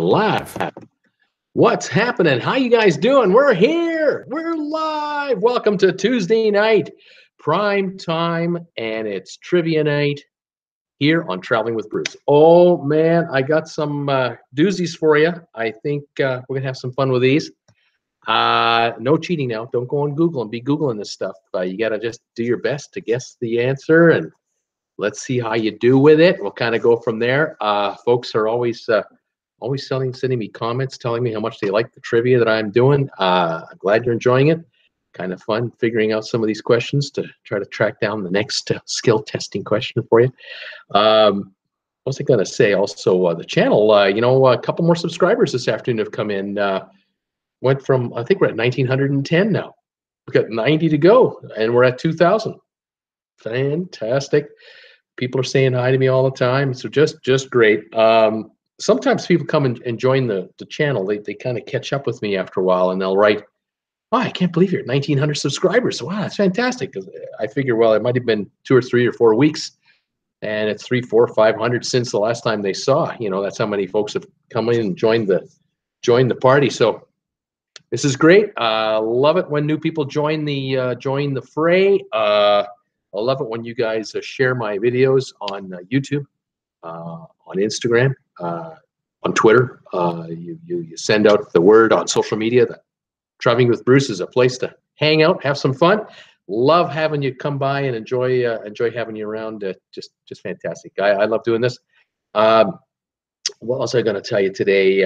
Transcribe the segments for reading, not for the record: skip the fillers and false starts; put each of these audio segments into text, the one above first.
laugh. What's happening? How you guys doing? We're here. We're live. Welcome to Tuesday night, prime time, and it's trivia night here on Traveling with Bruce. Oh man, I got some doozies for you. I think we're gonna have some fun with these. No cheating now. Don't go on Google and be Googling this stuff. You gotta just do your best to guess the answer, and let's see how you do with it. We'll kind of go from there. Folks are always sending me comments telling me how much they like the trivia that I'm doing. I'm glad you're enjoying it. Kind of fun figuring out some of these questions to try to track down the next skill testing question for you. What was I going to say? Also, the channel, a couple more subscribers this afternoon have come in. Went from, I think we're at 1,910 now. We've got 90 to go, and we're at 2,000. Fantastic. People are saying hi to me all the time, so just great. Sometimes people come and join the channel. They kind of catch up with me after a while, and they'll write, "Oh, I can't believe you're at 1,900 subscribers. Wow, that's fantastic." Because I figure, well, it might have been 2 or 3 or 4 weeks, and it's 300, 400, 500 since the last time they saw. That's how many folks have come in and joined the party. So this is great. Love it when new people join the fray. I love it when you guys share my videos on YouTube, on Instagram, on Twitter. You send out the word on social media that Traveling with Bruce is a place to hang out, have some fun. Love having you come by and enjoy having you around. Just fantastic. I love doing this. What else am I going to tell you today?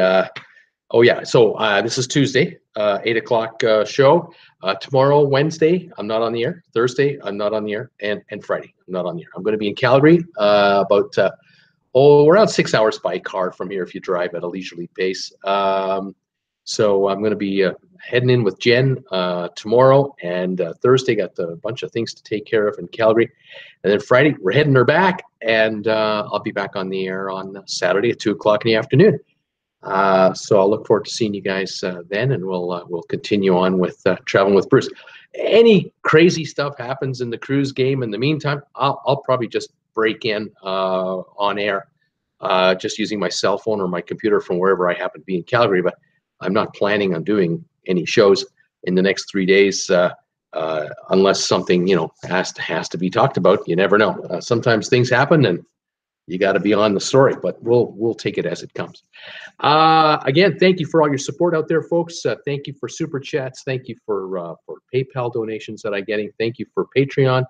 Oh yeah, so this is Tuesday, 8 o'clock show. Tomorrow, Wednesday, I'm not on the air. Thursday, I'm not on the air, and Friday, I'm not on the air. I'm going to be in Calgary, about around 6 hours by car from here if you drive at a leisurely pace. So I'm going to be heading in with Jen tomorrow, and Thursday got a bunch of things to take care of in Calgary, and then Friday we're heading her back, and I'll be back on the air on Saturday at 2 o'clock in the afternoon. So I'll look forward to seeing you guys then, and we'll continue on with Traveling with Bruce. Any crazy stuff happens in the cruise game in the meantime, I'll probably just break in on air, just using my cell phone or my computer from wherever I happen to be in Calgary. But I'm not planning on doing any shows in the next 3 days unless something has to be talked about. You never know. Sometimes things happen and you got to be on the story, but we'll take it as it comes. Again, thank you for all your support out there, folks. Thank you for super chats. Thank you for PayPal donations that I'm getting. Thank you for Patreon.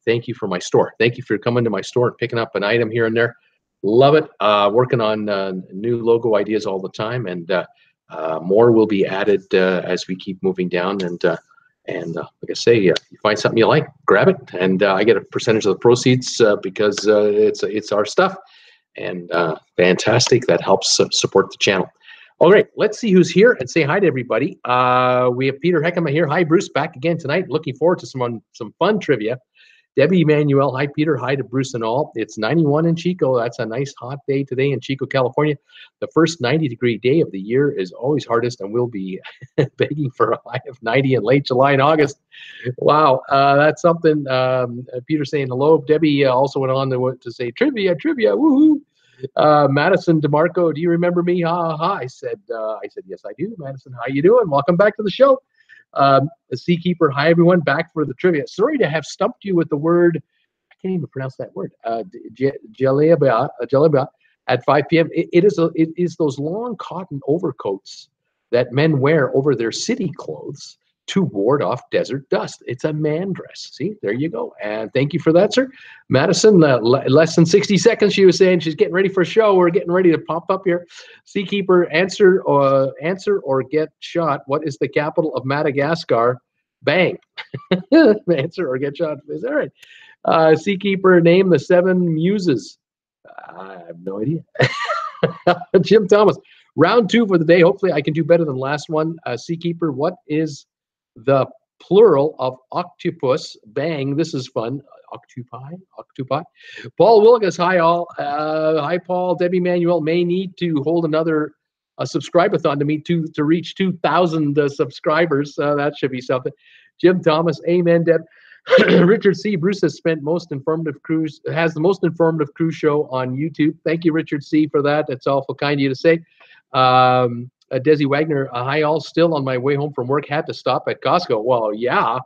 Thank you for my store. Thank you for coming to my store and picking up an item here and there. Love it. Working on new logo ideas all the time, and more will be added as we keep moving down. And like I say, you find something you like, grab it, and I get a percentage of the proceeds because it's our stuff, and fantastic. That helps support the channel. All right, let's see who's here and say hi to everybody. We have Peter Heckema here. Hi, Bruce, back again tonight. Looking forward to some fun trivia. Debbie Emanuel, hi Peter, hi to Bruce and all. It's 91 in Chico. That's a nice hot day today in Chico, California. The first 90-degree day of the year is always hardest, and we'll be begging for a high of 90 in late July and August. Wow, that's something. Peter saying hello. Debbie also went on to say trivia, woohoo. Madison DeMarco, do you remember me? Ha ha. I said yes, I do. Madison, how you doing? Welcome back to the show. The Seakeeper, hi everyone, back for the trivia. Sorry to have stumped you with the word, I can't even pronounce that word, jaleba at 5 p.m. It is those long cotton overcoats that men wear over their city clothes to ward off desert dust. It's a man dress. See, there you go. And thank you for that, sir. Madison, less than 60 seconds, she was saying she's getting ready for a show. We're getting ready to pop up here. Seakeeper, answer or get shot. What is the capital of Madagascar? Bang. Answer or get shot. Is that right? Seakeeper, name the 7 muses. I have no idea. Jim Thomas, round 2 for the day. Hopefully I can do better than last one. Seakeeper, what is the plural of octopus? Bang, this is fun. Octopi. Paul Wilgus, hi all. Hi Paul. Debbie Manuel may need to hold another subscribe-a-thon to reach 2,000 subscribers. That should be something. Jim Thomas, amen, Deb. Richard C. Bruce has the most informative cruise show on YouTube. Thank you, Richard C., for that. That's awful kind of you to say. Desi Wagner, hi all, still on my way home from work, had to stop at Costco. Well, yeah.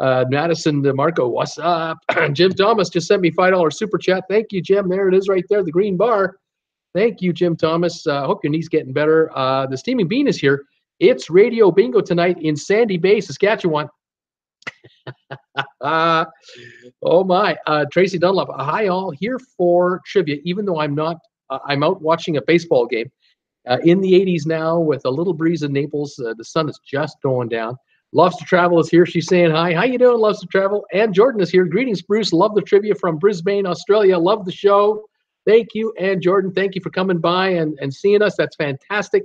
Madison DeMarco, what's up? Jim Thomas just sent me $5 super chat. Thank you, Jim. There it is right there, the green bar. Thank you, Jim Thomas. Hope your knee's getting better. The Steaming Bean is here. It's Radio Bingo tonight in Sandy Bay, Saskatchewan. Oh my. Tracy Dunlop, hi all, here for trivia, even though I'm not, I'm out watching a baseball game. In the 80s now with a little breeze in Naples. The sun is just going down. Loves to Travel is here. She's saying hi. How you doing, Loves to Travel? And Jordan is here. Greetings, Bruce. Love the trivia from Brisbane, Australia. Love the show. Thank you. And Jordan, thank you for coming by and seeing us. That's fantastic.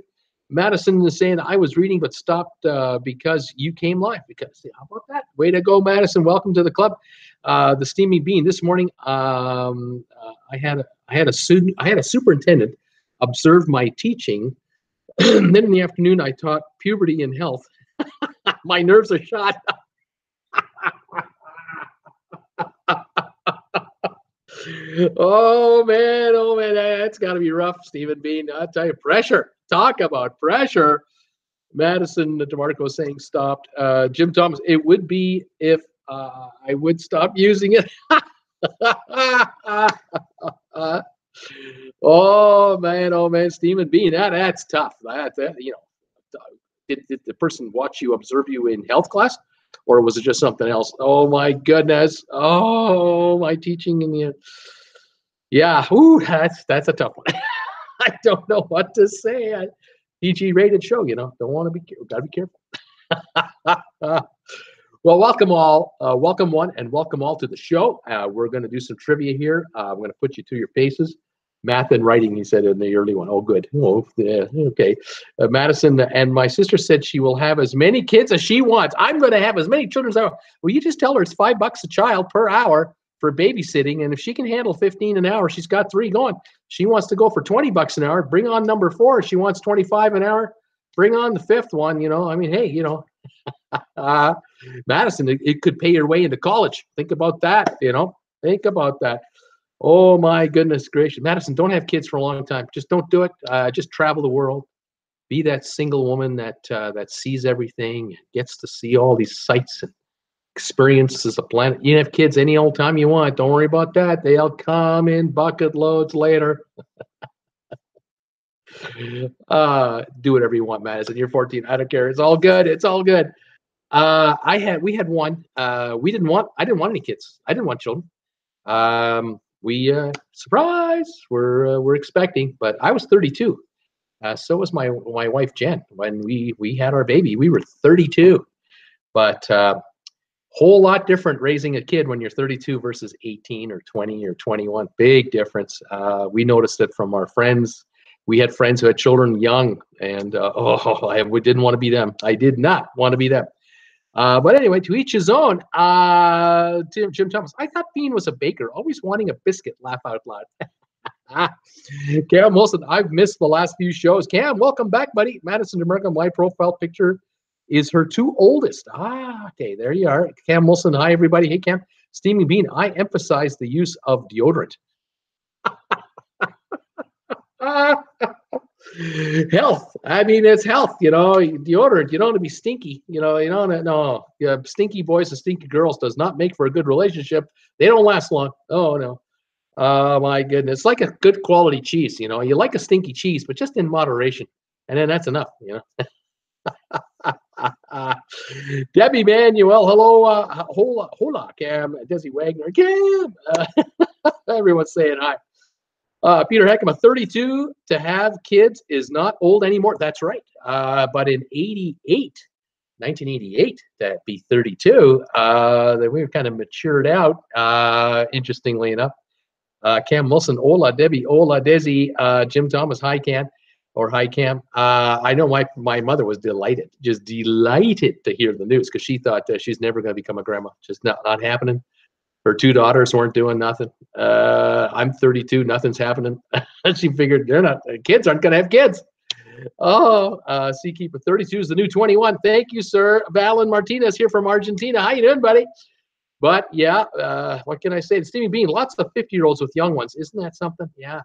Madison is saying, I was reading but stopped because you came live. Because how about that? Way to go, Madison. Welcome to the club. The Steamy Bean. This morning, I had a superintendent observe my teaching. Then in the afternoon, I taught puberty and health. My nerves are shot. Oh man, that's got to be rough, Stephen Bean. I tell you, pressure. Talk about pressure. Madison DeMarco saying stopped. Jim Thomas, it would be if I would stop using it. Oh man, Stephen Bean, that's tough. You know, did the person watch you, observe you in health class, or was it just something else? Oh my goodness. Oh, my teaching in the, yeah. Ooh, that's a tough one. I don't know what to say. PG rated show, you know. Don't want to be, gotta be careful. Well, welcome all, welcome one, and welcome all to the show. We're going to do some trivia here. I'm going to put you to your paces. Math and writing, he said in the early one. Oh, good. Oh, yeah, okay. Madison and my sister said she will have as many kids as she wants. I'm going to have as many children as I want. Well, you just tell her it's $5 a child per hour for babysitting, and if she can handle 15 an hour, she's got 3 going. She wants to go for $20 an hour. Bring on number 4. She wants 25 an hour. Bring on the 5th one. You know, I mean, hey, you know. Madison, it could pay your way into college. Think about that, you know. Think about that. Oh my goodness gracious. Madison, don't have kids for a long time. Just don't do it. Just travel the world. Be that single woman that sees everything, gets to see all these sights and experiences the planet. You can have kids any old time you want. Don't worry about that. They'll come in bucket loads later. Do whatever you want, Madison. You're 14. I don't care. It's all good. It's all good. We had one. I didn't want any kids. I didn't want children. Surprise, we're expecting, but I was 32. So was my wife Jen. When we had our baby, we were 32. But whole lot different raising a kid when you're 32 versus 18 or 20 or 21. Big difference. We noticed it from our friends. We had friends who had children young, and we didn't want to be them. I did not want to be them. But anyway, to each his own. Jim Thomas, I thought Bean was a baker, always wanting a biscuit. Laugh out loud. Cam Wilson, I've missed the last few shows. Cam, welcome back, buddy. Madison DeMarco, my profile picture is her 2 oldest. Okay, there you are. Cam Wilson, hi everybody. Hey Cam. Steaming Bean, I emphasize the use of deodorant. Health. I mean, it's health, you know. Deodorant. You don't want to be stinky, you know. You don't. No, yeah, stinky boys and stinky girls does not make for a good relationship. They don't last long. Oh no. Oh my goodness. It's like a good quality cheese, you know. You like a stinky cheese, but just in moderation, and then that's enough, you know. Debbie Manuel, hello, hola, Cam, Desi Wagner, Cam. Everyone's saying hi. Peter Heckema, 32 to have kids is not old anymore. That's right. But in 1988, to be 32, then we were kind of matured out, interestingly enough. Cam Wilson, hola, Debbie, hola, Desi, Jim Thomas, hi, Cam, or hi, Cam. I know my mother was delighted, just delighted to hear the news because she thought she's never going to become a grandma. Just not happening. Her 2 daughters weren't doing nothing. I'm 32, nothing's happening. She figured kids aren't going to have kids. Oh, Seakeeper 32 is the new 21. Thank you, sir. Valen Martinez here from Argentina. How you doing, buddy? But yeah, what can I say? Stevie Bean, lots of 50-year-olds with young ones. Isn't that something? Yeah.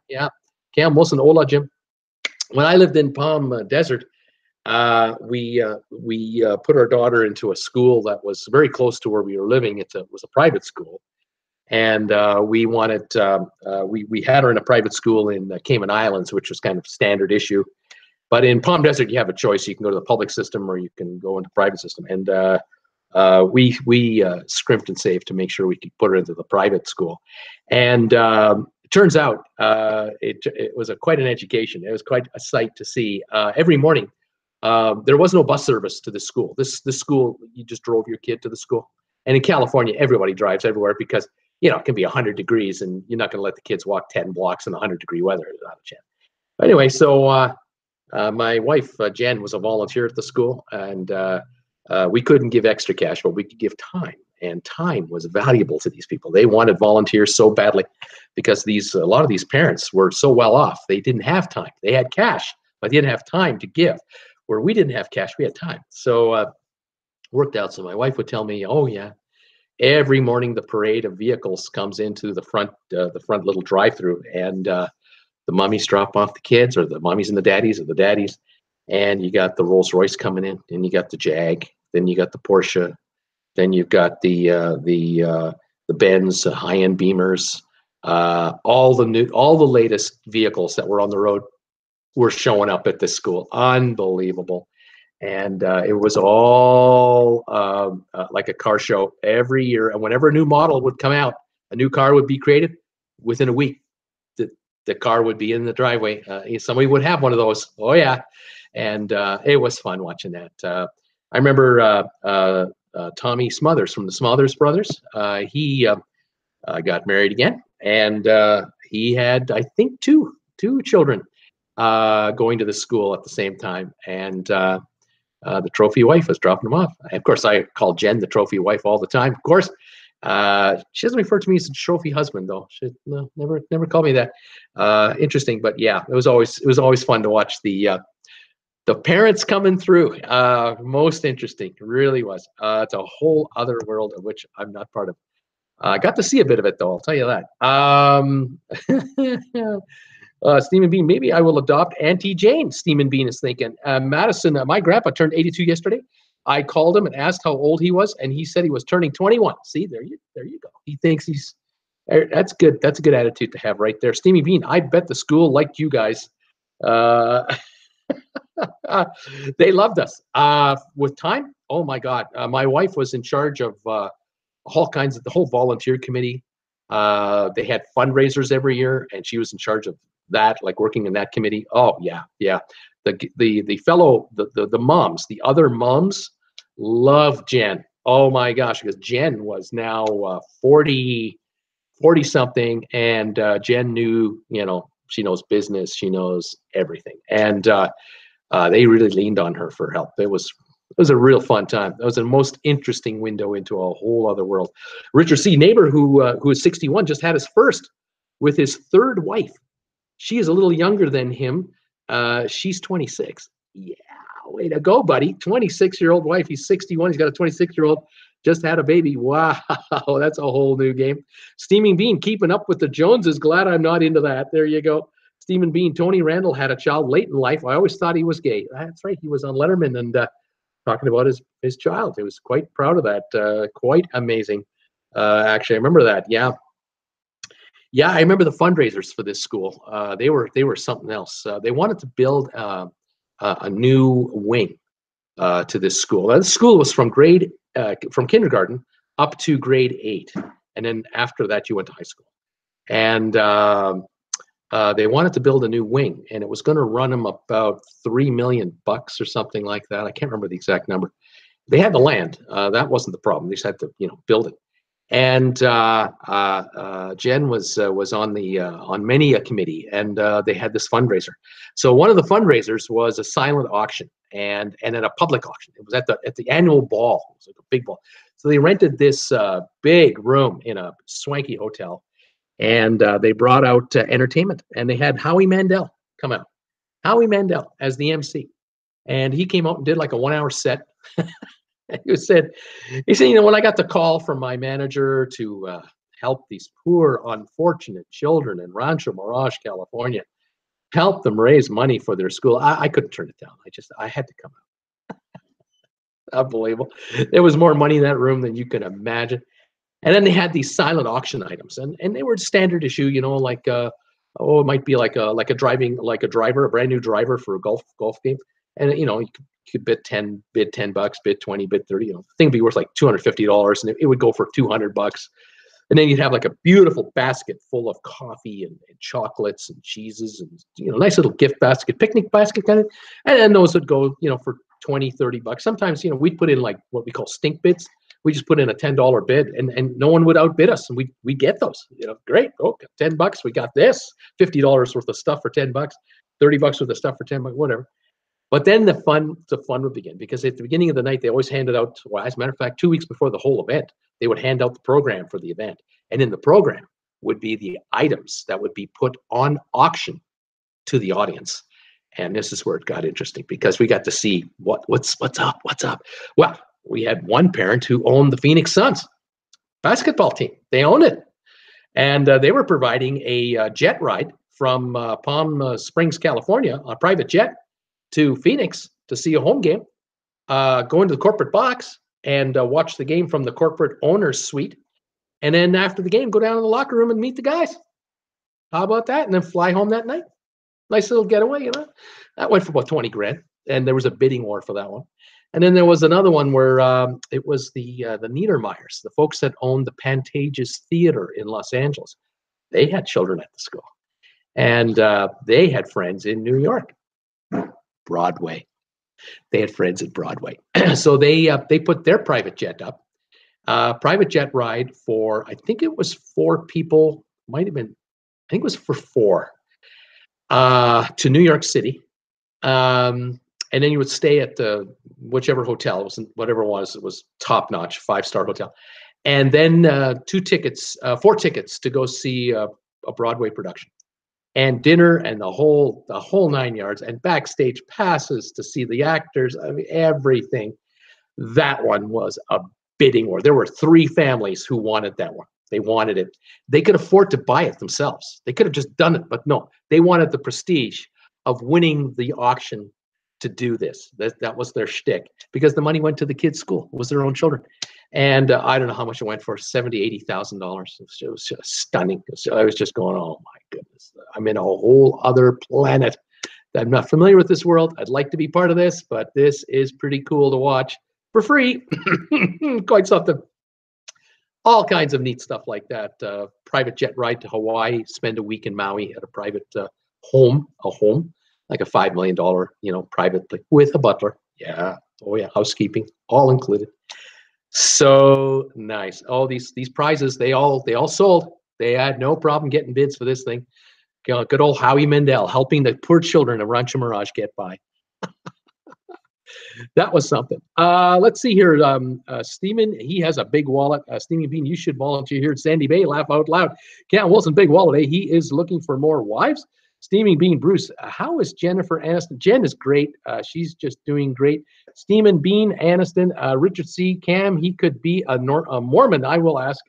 Cam Wilson, hola, Jim. when I lived in Palm Desert, we put our daughter into a school that was very close to where we were living. It was a private school, and we had her in a private school in Cayman Islands, which was kind of standard issue. But in Palm Desert, you have a choice. You can go to the public system or you can go into private system. And we scrimped and saved to make sure we could put her into the private school. And it turns out it was quite an education. It was quite a sight to see. Every morning, there was no bus service to the school. This school, you just drove your kid to the school. And in California, everybody drives everywhere because, you know, it can be 100 degrees and you're not going to let the kids walk 10 blocks in 100-degree weather. There's not a chance. But anyway, so my wife, Jen, was a volunteer at the school, and we couldn't give extra cash, but we could give time. And time was valuable to these people. They wanted volunteers so badly because a lot of these parents were so well off. They didn't have time. They had cash, but they didn't have time to give. Where we didn't have cash, we had time. So worked out. So my wife would tell me, oh yeah, every morning the parade of vehicles comes into the front little drive-through, and the mummies drop off the kids, or the mummies and the daddies, and you got the Rolls Royce coming in, and you got the Jag, then you got the Porsche, then you've got the Benz high-end Beamers, all the latest vehicles that were on the road were showing up at this school. Unbelievable. And it was all like a car show every year. And whenever a new model would come out, a new car would be created. Within a week, the car would be in the driveway. Somebody would have one of those. Oh yeah. And it was fun watching that. I remember Tommy Smothers from the Smothers Brothers. He got married again, and he had, I think, two children going to the school at the same time. And the trophy wife was dropping them off. Of course, I call Jen the trophy wife all the time. Of course, she doesn't refer to me as a trophy husband, though. She never called me that. Interesting, but yeah, it was always fun to watch the parents coming through. Most interesting, it really was. It's a whole other world of which I'm not part of. I got to see a bit of it, though. I'll tell you that. Stephen Bean, maybe I will adopt Auntie Jane. Stephen Bean is thinking. Madison, my grandpa turned 82 yesterday. I called him and asked how old he was, and he said he was turning 21. See, there you go. He thinks he's. That's good. That's a good attitude to have right there. Stephen Bean, I bet the school liked you guys. They loved us. With time, oh my God, my wife was in charge of all kinds of the whole volunteer committee. They had fundraisers every year, and she was in charge of that, like working in that committee. Oh yeah. The moms, the other moms, loved Jen. Oh my gosh, because Jen was now 40 something, and Jen knew, she knows business, she knows everything, and they really leaned on her for help. It was a real fun time. It was the most interesting window into a whole other world. Richard C. Neighbor, who is 61, just had his first with his third wife. She is a little younger than him. She's 26. Yeah, way to go, buddy. 26-year-old wife. He's 61. He's got a 26-year-old. Just had a baby. Wow, that's a whole new game. Steaming Bean, keeping up with the Joneses. Glad I'm not into that. There you go. Stephen Bean, Tony Randall had a child late in life. I always thought he was gay. That's right. He was on Letterman and talking about his child. He was quite proud of that. Quite amazing. Actually, I remember that. Yeah. Yeah, I remember the fundraisers for this school. They were something else. They wanted to build a new wing to this school. Now, this school was from kindergarten up to grade 8, and then after that you went to high school. And they wanted to build a new wing, and it was going to run them about $3 million or something like that. I can't remember the exact number. They had the land. That wasn't the problem. They just had to, build it. And Jen was on many a committee, and they had this fundraiser. So one of the fundraisers was a silent auction, and at a public auction. It was at the annual ball. It was like a big ball. So they rented this big room in a swanky hotel, and they brought out entertainment, and they had Howie Mandel come out. Howie Mandel as the MC, and he came out and did like a 1-hour set. He said, when I got the call from my manager to help these poor, unfortunate children in Rancho Mirage, California, help them raise money for their school. I couldn't turn it down. I had to come out. Unbelievable. There was more money in that room than you can imagine. And then they had these silent auction items, and they were standard issue, like it might be like a driver, a brand new driver for a golf game, and you could bid 10 bucks, bid 20, bid 30. The thing would be worth like $250, and it would go for $200. And then you'd have like a beautiful basket full of coffee and chocolates and cheeses and nice little gift basket, picnic basket kind of. And then those would go for 20, 30 bucks. Sometimes we'd put in like what we call stink bids. We just put in a $10 bid, and no one would outbid us, and we get those. Great. Oh, $10, we got this. $50 worth of stuff for $10, $30 worth of stuff for $10, whatever. But then the fun would begin, because at the beginning of the night they always handed out. Well, as a matter of fact, 2 weeks before the whole event, they would hand out the program for the event, and in the program would be the items that would be put on auction to the audience. And this is where it got interesting, because we got to see what's up. Well, we had one parent who owned the Phoenix Suns basketball team. They owned it. And they were providing a jet ride from Palm Springs, California, a private jet to Phoenix to see a home game, go into the corporate box and watch the game from the corporate owner's suite. And then after the game, go down to the locker room and meet the guys. How about that? And then fly home that night. Nice little getaway, That went for about 20 grand. And there was a bidding war for that one. And then there was another one where it was the Niedermeyers, the folks that owned the Pantages Theater in Los Angeles. They had children at the school, and they had friends in New York, Broadway. They had friends at Broadway, so they put their private jet up, private jet ride for, I think it was 4 people, might have been, I think it was for 4, to New York City. And then you would stay at whichever hotel, it was whatever it was top-notch, 5-star hotel. And then 4 tickets to go see a Broadway production, and dinner and the whole 9 yards, and backstage passes to see the actors. I mean, everything. That one was a bidding war. There were 3 families who wanted that one. They wanted it. They could afford to buy it themselves. They could have just done it, but no, they wanted the prestige of winning the auction to do this. That was their shtick, because the money went to the kids' school. It was their own children. And I don't know how much it went for, $70,000, $80,000. It was just stunning. So I was just going, oh my goodness, I'm in a whole other planet. I'm not familiar with this world. I'd like to be part of this, but this is pretty cool to watch for free. Quite something. All kinds of neat stuff like that. Private jet ride to Hawaii, spend a week in Maui at a private home, like a $5 million, private, with a butler. Yeah. Oh yeah. Housekeeping, all included. So nice. Oh, these prizes, they all sold. They had no problem getting bids for this thing. Good old Howie Mandel helping the poor children of Rancho Mirage get by. That was something. Let's see here. Steeman, he has a big wallet. Steaming Bean, you should volunteer here at Sandy Bay. Laugh out loud. Count Wilson, big wallet. He is looking for more wives. Steaming Bean, Bruce, how is Jennifer Aniston? Jen is great. She's just doing great. Steaming Bean, Aniston, Richard C. Cam, he could be a Mormon. I will ask.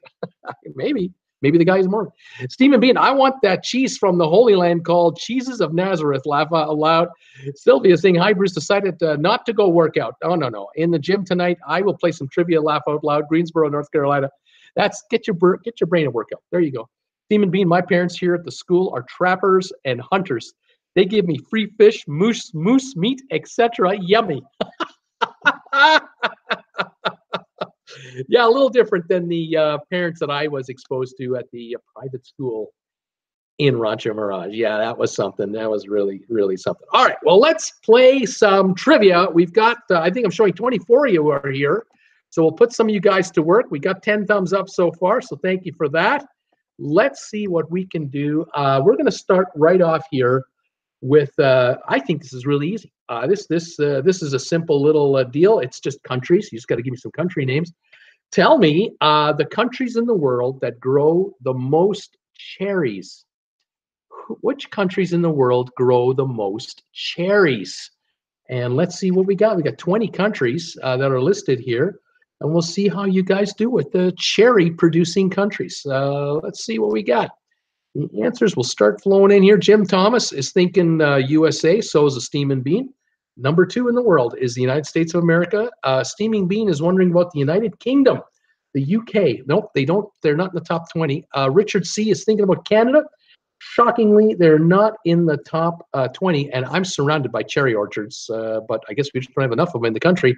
Maybe the guy is Mormon. Steaming Bean, I want that cheese from the Holy Land called Cheeses of Nazareth. Laugh out loud. Sylvia saying, hi, Bruce, decided not to go work out. Oh, no. In the gym tonight, I will play some trivia. Laugh out loud. Greensboro, North Carolina. That's get your brain a workout. There you go. Steaming Bean, my parents here at the school are trappers and hunters. They give me free fish, moose meat, etc. Yummy. Yeah, a little different than the parents that I was exposed to at the private school in Rancho Mirage. Yeah, that was something. That was really, really something. All right, well, let's play some trivia. We've got, I think I'm showing 24 of you are here. So we'll put some of you guys to work. We got 10 thumbs up so far, so thank you for that. Let's see what we can do. We're going to start right off here with, I think this is really easy. This is a simple little deal. It's just countries. You just got to give me some country names. Tell me the countries in the world that grow the most cherries. Which countries in the world grow the most cherries? And let's see what we got. We got 20 countries that are listed here. And we'll see how you guys do with the cherry producing countries. Let's see what we got. The answers will start flowing in here. Jim Thomas is thinking USA, so is a steaming bean. Number 2 in the world is the United States of America. Steaming bean is wondering about the United Kingdom, the UK. Nope, they don't. They're not in the top 20. Richard C is thinking about Canada. Shockingly, they're not in the top 20, and I'm surrounded by cherry orchards, but I guess we just don't have enough of them in the country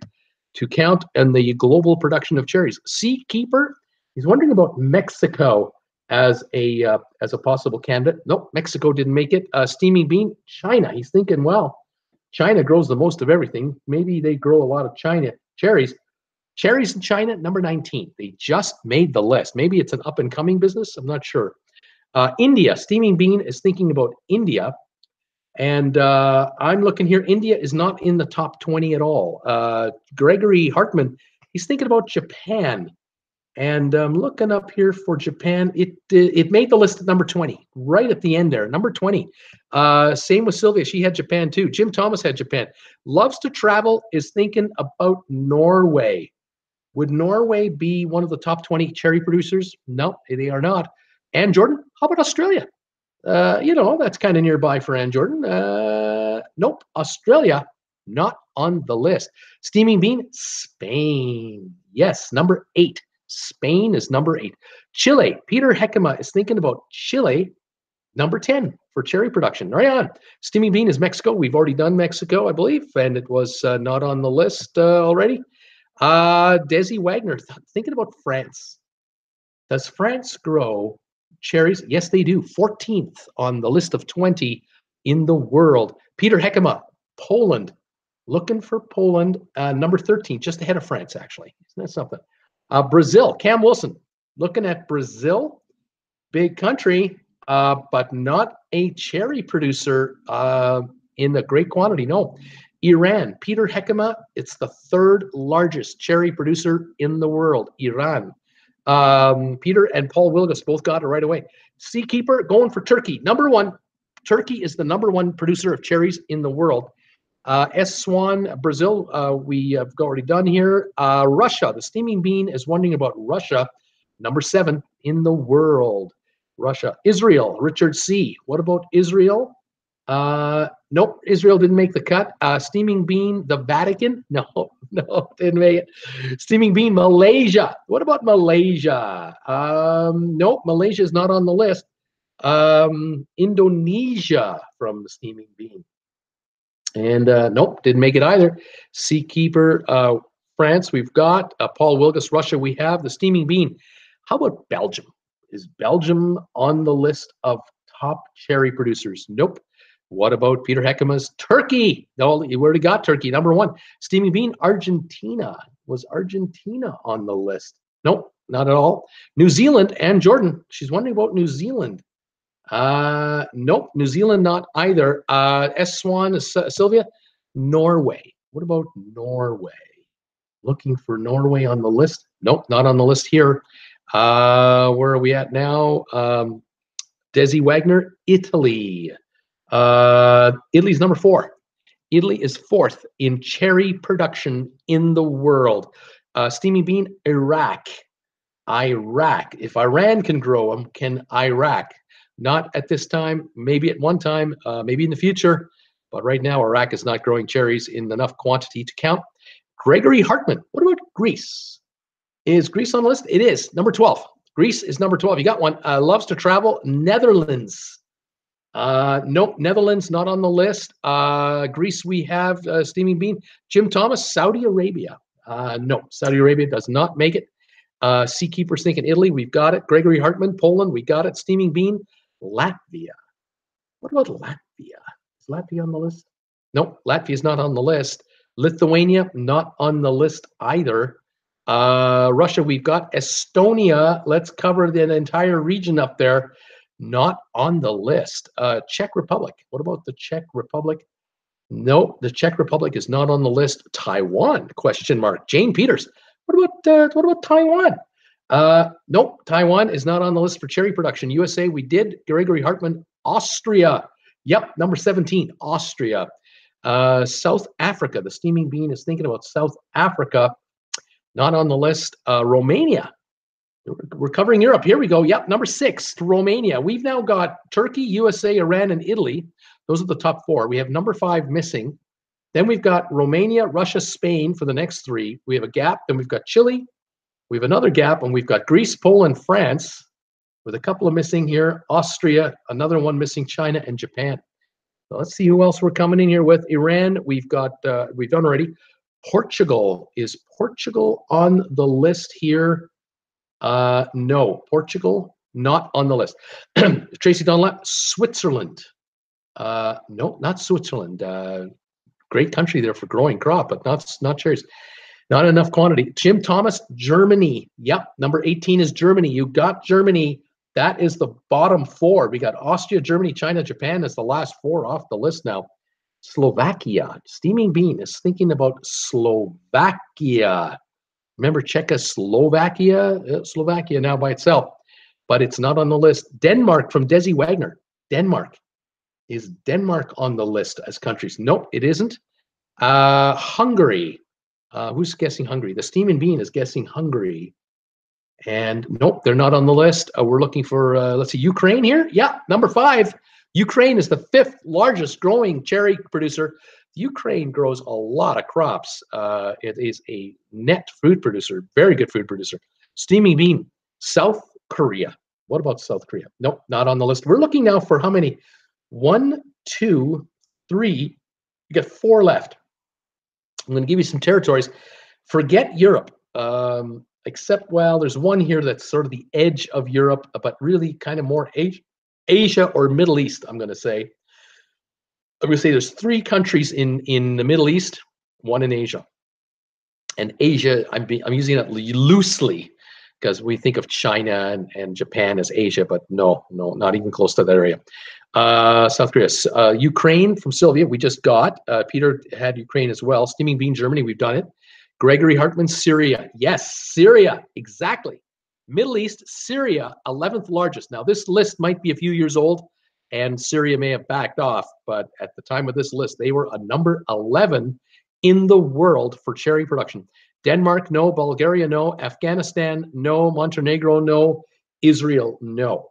to count in the global production of cherries. Seakeeper, he's wondering about Mexico as a possible candidate. Nope, Mexico didn't make it. Steaming bean, China. He's thinking, well, China grows the most of everything. Maybe they grow a lot of China cherries. Cherries in China, number 19. They just made the list. Maybe it's an up-and-coming business. I'm not sure. India, steaming bean is thinking about India. And I'm looking here. India is not in the top 20 at all. Gregory Hartman, he's thinking about Japan. And I'm looking up here for Japan. It made the list at number 20, right at the end there, number 20. Same with Sylvia. She had Japan too. Jim Thomas had Japan. Loves to travel is thinking about Norway. Would Norway be one of the top 20 cherry producers? No, they are not. Ann Jordan, how about Australia? That's kind of nearby for Ann Jordan. Nope, Australia, not on the list. Steaming bean, Spain. Yes, number 8. Spain is number 8. Chile, Peter Heckema is thinking about Chile, number 10 for cherry production. Right on. Steaming bean is Mexico. We've already done Mexico, I believe, and it was not on the list already. Desi Wagner, thinking about France. Does France grow cherries? Yes, they do. 14th on the list of 20 in the world. Peter Heckema, Poland. Looking for Poland, number 13, just ahead of France, actually. Isn't that something? Brazil, Cam Wilson, looking at Brazil, big country, but not a cherry producer in the great quantity. No. Iran, Peter Heckema, it's the 3rd largest cherry producer in the world, Iran. Peter and Paul Wilgus both got it right away. Seakeeper, going for Turkey, number 1. Turkey is the number 1 producer of cherries in the world. S. Swan, Brazil, we have already done here. Russia, the steaming bean is wondering about Russia, number 7 in the world. Russia. Israel, Richard C. What about Israel? Nope, Israel didn't make the cut. Steaming bean, the Vatican? No, didn't make it. Steaming bean, Malaysia. What about Malaysia? Nope, Malaysia is not on the list. Indonesia from the steaming bean. And nope, didn't make it either. Seakeeper, France, we've got. Paul Wilgus, Russia, we have. The steaming bean. How about Belgium? Is Belgium on the list of top cherry producers? Nope. What about Peter Heckema's Turkey? No, we already got Turkey, number 1. Steaming bean, Argentina. Was Argentina on the list? Nope, not at all. New Zealand, and Jordan. She's wondering about New Zealand. Nope, New Zealand not either. S. Swan, Sylvia, Norway. What about Norway? Looking for Norway on the list? Nope, not on the list here. Where are we at now? Desi Wagner, Italy. Italy's number 4. Italy is 4th in cherry production in the world. Steaming bean, Iraq. If Iran can grow them, can Iraq? Not at this time, maybe at one time, maybe in the future. But right now, Iraq is not growing cherries in enough quantity to count. Gregory Hartman, what about Greece? Is Greece on the list? It is, number 12. Greece is number 12. You got one. Loves to travel, Netherlands. Nope, Netherlands not on the list. Greece we have steaming bean. Jim Thomas, Saudi Arabia. No, Saudi Arabia does not make it. Seakeeper's thinking Italy, we've got it. Gregory Hartman, Poland, we got it. Steaming bean, Latvia. What about Latvia? Is Latvia on the list? Nope, Latvia is not on the list. Lithuania, not on the list either. Russia, we've got. Estonia, let's cover the entire region up there. Not on the list. Czech Republic. What about the Czech Republic? No, the Czech Republic is not on the list. Taiwan? Question mark. Jane Peters. What about Taiwan? Nope, Taiwan is not on the list for cherry production. USA, we did. Gregory Hartman. Austria. Yep, number 17. Austria. South Africa. The steaming bean is thinking about South Africa. Not on the list. Romania. We're covering Europe. Here we go. Yep, number 6, Romania. We've now got Turkey, USA, Iran, and Italy. Those are the top 4. We have number 5 missing. Then we've got Romania, Russia, Spain for the next 3. We have a gap. Then we've got Chile. We have another gap, and we've got Greece, Poland, France, with a couple of missing here. Austria, another one missing, China, and Japan. So let's see who else we're coming in here with. Iran, we've got, we've done already. Portugal. Is Portugal on the list here? No, Portugal, not on the list. Tracy Dunlap, Switzerland. No, not Switzerland. Great country there for growing crop, but not cherries. Not enough quantity. Jim Thomas, Germany. Yep, number 18 is Germany. You got Germany. That is the bottom 4. We got Austria, Germany, China, Japan as the last 4 off the list now. Slovakia. Steaming Bean is thinking about Slovakia. Remember Czechoslovakia? Slovakia now by itself, but it's not on the list. Denmark from Desi Wagner. Denmark. Is Denmark on the list as countries? Nope, it isn't. Hungary. Who's guessing Hungary? The Steaming Bean is guessing Hungary. And nope, they're not on the list. We're looking for, let's see, Ukraine here. Yeah, number 5. Ukraine is the 5th largest growing cherry producer. Ukraine grows a lot of crops. It is a net food producer, very good food producer. Steaming Bean, South Korea. What about South Korea? Nope, not on the list. We're looking now for how many? 1, 2, 3. You got 4 left. I'm going to give you some territories. Forget Europe, except, well, there's one here that's sort of the edge of Europe, but really kind of more Asia or Middle East, I'm going to say. I'm going to say there's 3 countries in the Middle East, 1 in Asia. And Asia, I'm using it loosely because we think of China and Japan as Asia, but no, not even close to that area. South Korea, Ukraine from Sylvia, we just got. Peter had Ukraine as well. Steaming Bean, Germany, we've done it. Gregory Hartman, Syria. Yes, Syria, exactly. Middle East, Syria, 11th largest. Now, this list might be a few years old, and Syria may have backed off, but at the time of this list, they were a number 11 in the world for cherry production. Denmark, no. Bulgaria, no. Afghanistan, no. Montenegro, no. Israel, no.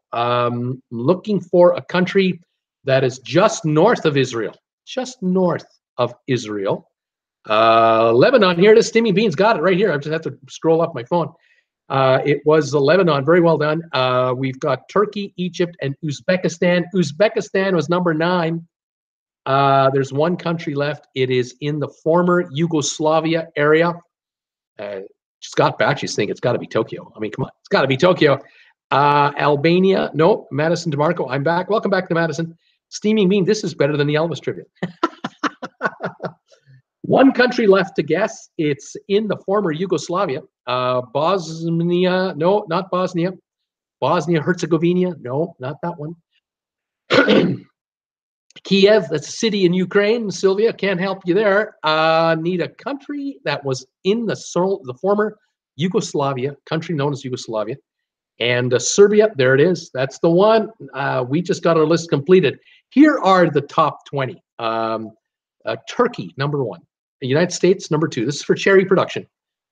Looking for a country that is just north of Israel. Just north of Israel. Lebanon, here it is. Steaming Beans, got it right here. I just have to scroll up my phone. It was Lebanon, very well done. We've got Turkey, Egypt, and Uzbekistan. Uzbekistan was number 9. There's 1 country left. It is in the former Yugoslavia area. Scott Batchy's saying it's got to be Tokyo. I mean, come on, it's got to be Tokyo. Albania, nope. Madison DeMarco, I'm back. Welcome back to Madison. Steaming Bean, this is better than the Elvis trivia. 1 country left to guess. It's in the former Yugoslavia. Bosnia, no, not Bosnia. Bosnia-Herzegovina, no, not that one. Kiev, that's a city in Ukraine. Sylvia, can't help you there. Need a country that was in the former Yugoslavia, country known as Yugoslavia. And Serbia, there it is. That's the one. We just got our list completed. Here are the top 20. Turkey, number 1. The United States, number 2. This is for cherry production.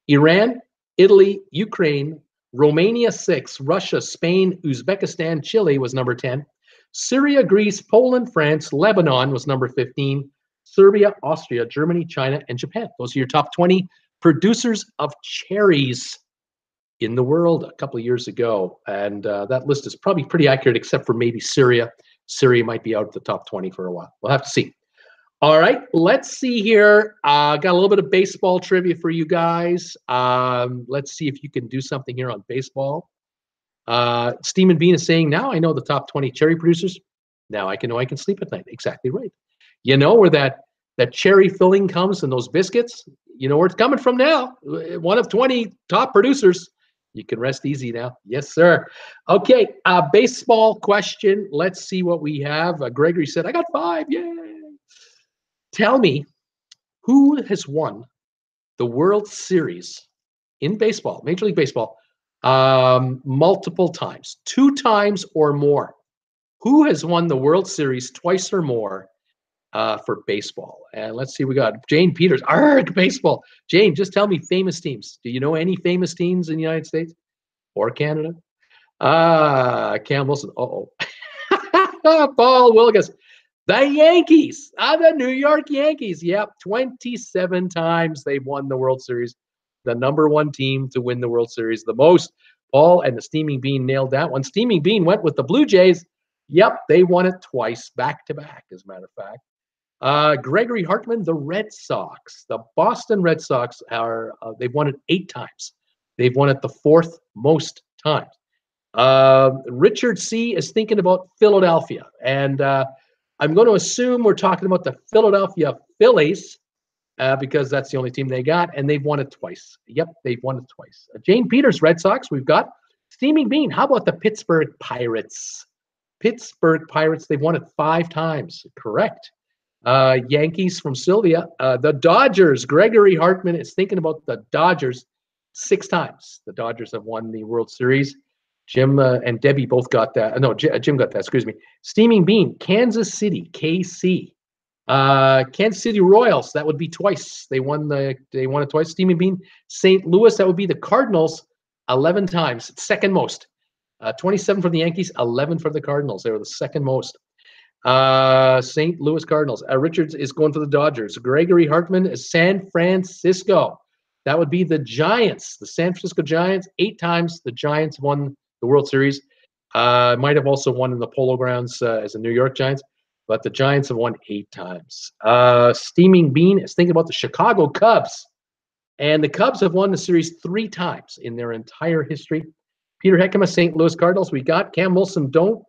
Iran, Italy, Ukraine, Romania, 6. Russia, Spain, Uzbekistan, Chile was number 10. Syria, Greece, Poland, France, Lebanon was number 15. Serbia, Austria, Germany, China, and Japan. Those are your top 20 producers of cherries in the world a couple of years ago. And that list is probably pretty accurate, except for maybe Syria. Syria might be out of the top 20 for a while. We'll have to see. All right, let's see here. Got a little bit of baseball trivia for you guys. Let's see if you can do something here on baseball. Steaming Bean is saying, now I know the top 20 cherry producers. Now I know I can sleep at night. Exactly right. You know where that cherry filling comes in those biscuits? You know where it's coming from now. 1 of 20 top producers. You can rest easy now. Yes, sir. Okay, baseball question. Let's see what we have. Gregory said, I got 5. Yay. Tell me, who has won the World Series in baseball, Major League Baseball, multiple times, 2 times or more? Who has won the World Series twice or more for baseball? And let's see, we got Jane Peters. Arg, baseball. Jane, just tell me famous teams. Do you know any famous teams in the United States? or Canada. Cam Wilson. Uh-oh. Paul Wilgus. The Yankees. The New York Yankees. Yep, 27 times they've won the World Series. The number one team to win the World Series the most. Paul and the Steaming Bean nailed that one. Steaming Bean went with the Blue Jays. Yep, they won it twice, back to back, as a matter of fact. Gregory Hartman, the Red Sox. The Boston Red Sox they've won it 8 times. They've won it the 4th most times. Richard C. is thinking about Philadelphia, and I'm going to assume we're talking about the Philadelphia Phillies because that's the only team they got, and they've won it twice. Yep, they've won it twice. Jane Peters, Red Sox, we've got. Steaming Bean, how about the Pittsburgh Pirates? Pittsburgh Pirates, they've won it 5 times. Correct. Yankees from Sylvia. The Dodgers, Gregory Hartman is thinking about the Dodgers 6 times. The Dodgers have won the World Series. Jim and Debbie both got that. No, Jim got that, excuse me. Steaming Bean, Kansas City, KC. Kansas City Royals, that would be twice. They won it twice. Steaming Bean, St. Louis, that would be the Cardinals, 11 times. Second most. 27 for the Yankees, 11 for the Cardinals. They were the second most. St. Louis Cardinals. Richards is going for the Dodgers. Gregory Hartman is San Francisco. That would be the Giants, the San Francisco Giants. 8 times the Giants won the World Series. Might have also won in the Polo Grounds as the New York Giants, but the Giants have won 8 times. Steaming Bean is thinking about the Chicago Cubs, and the Cubs have won the series 3 times in their entire history. Peter Heckema, St. Louis Cardinals. We got Cam Wilson. Don't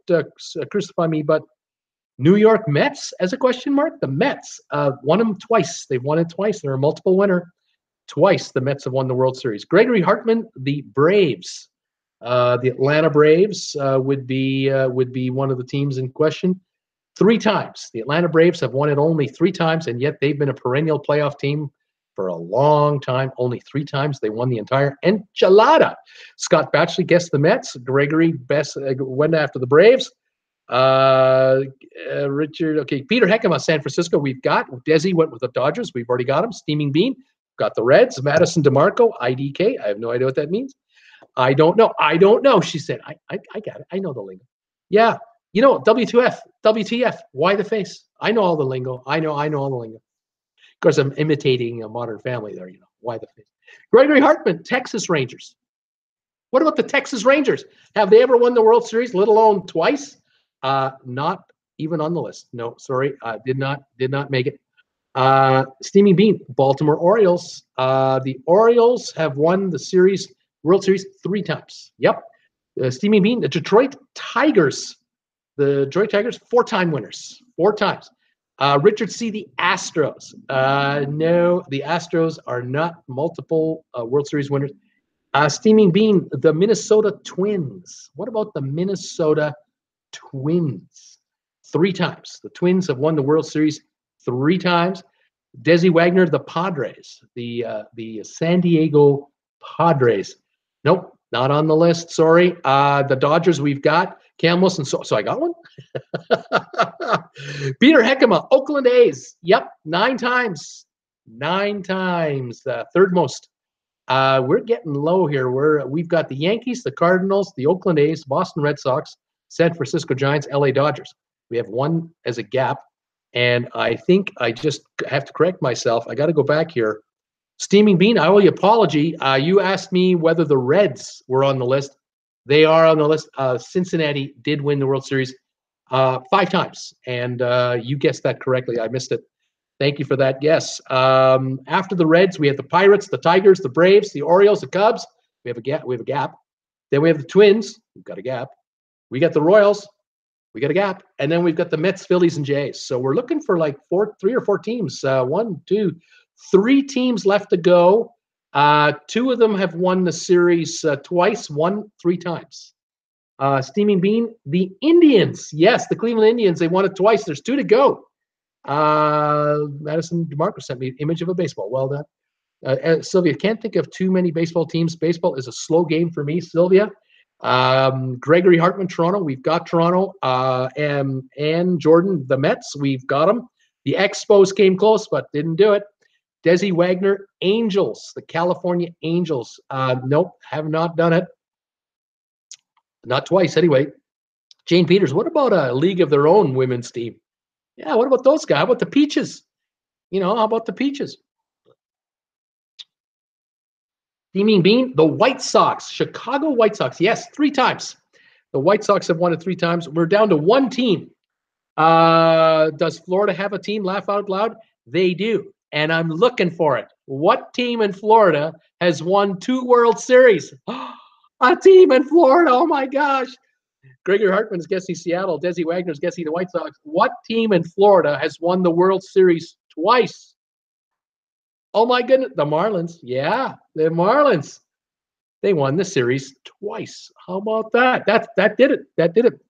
crucify me, but New York Mets as a question mark. The Mets won them twice. They've won it twice. They're a multiple winner. Twice the Mets have won the World Series. Gregory Hartman, the Braves. The Atlanta Braves would be one of the teams in question. 3 times. The Atlanta Braves have won it only 3 times, and yet they've been a perennial playoff team for a long time. Only 3 times they won the entire enchilada. Scott Batchley guessed the Mets. Gregory went after the Braves. Richard, okay. Peter Heckema, San Francisco, we've got. Desi went with the Dodgers. We've already got him. Steaming Bean, got the Reds. Madison DeMarco, IDK. I have no idea what that means. I don't know. She said, I got it. I know the lingo. Yeah. You know, W2F, WTF, why the face? I know all the lingo. I know all the lingo. Of course, I'm imitating a Modern Family there, why the face? Gregory Hartman, Texas Rangers. What about the Texas Rangers? Have they ever won the World Series, let alone twice? Not even on the list. No, sorry. Did not make it. Steaming Bean, Baltimore Orioles. The Orioles have won the World Series 3 times. Yep. Steaming Bean, the Detroit Tigers. The Detroit Tigers, 4-time winners. 4 times. Richard C., the Astros. No, the Astros are not multiple World Series winners. Steaming Bean, the Minnesota Twins. What about the Minnesota Twins? 3 times. The Twins have won the World Series 3 times. Desi Wagner, the Padres. The San Diego Padres. Nope, not on the list. Sorry. The Dodgers we've got. Cam Wilson. So I got one. Peter Heckema, Oakland A's. Yep, 9 times. 9 times. The 3rd most. We're getting low here. We've got the Yankees, the Cardinals, the Oakland A's, Boston Red Sox, San Francisco Giants, LA Dodgers. We have 1 as a gap. And I think I just have to correct myself. I got to go back here. Steaming Bean, I owe you an apology. You asked me whether the Reds were on the list. They are on the list. Cincinnati did win the World Series 5 times. And you guessed that correctly. I missed it. Thank you for that guess. After the Reds, we have the Pirates, the Tigers, the Braves, the Orioles, the Cubs. We have a gap. Then we have the Twins. We've got a gap. We got the Royals. We got a gap. And then we've got the Mets, Phillies, and Jays. So we're looking for like 3 or 4 teams. 1, 2, 3 teams left to go. 2 of them have won the series twice, 1 3 times. Steaming Bean, the Indians. Yes, the Cleveland Indians. They won it twice. There's 2 to go. Madison DeMarco sent me an image of a baseball. Well done. Sylvia, can't think of too many baseball teams. Baseball is a slow game for me, Sylvia. Gregory Hartman, Toronto. We've got Toronto. And Jordan, the Mets. We've got them. The Expos came close, but didn't do it. Desi Wagner, Angels, the California Angels. Nope, have not done it. Not twice, anyway. Jane Peters, what about a League of Their Own women's team? Yeah, what about those guys? How about the Peaches? How about the Peaches? Steaming Bean, the White Sox, Chicago White Sox. Yes, 3 times. The White Sox have won it 3 times. We're down to 1 team. Does Florida have a team? Laugh out loud. They do. And I'm looking for it. What team in Florida has won 2 World Series? A team in Florida. Oh my gosh. Gregory Hartman is guessing Seattle. Desi Wagner is guessing the White Sox. What team in Florida has won the World Series twice? Oh my goodness. The Marlins. Yeah, the Marlins. They won the series twice. How about that? That did it. That did it.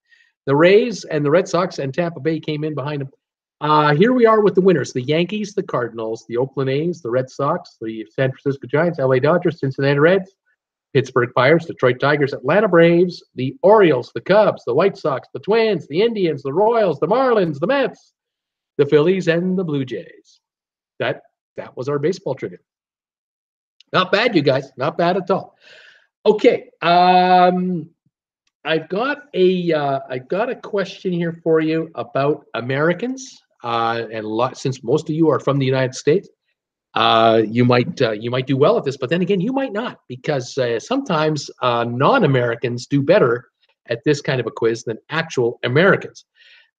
The Rays and the Red Sox and Tampa Bay came in behind them. Here we are with the winners: the Yankees, the Cardinals, the Oakland A's, the Red Sox, the San Francisco Giants, LA Dodgers, Cincinnati Reds, Pittsburgh Pirates, Detroit Tigers, Atlanta Braves, the Orioles, the Cubs, the White Sox, the Twins, the Indians, the Royals, the Marlins, the Mets, the Phillies, and the Blue Jays. That was our baseball trivia. Not bad, you guys. Not bad at all. Okay. I've got a question here for you about Americans, since most of you are from the United States, you might do well at this, but then again, you might not, because sometimes non-Americans do better at this kind of a quiz than actual Americans.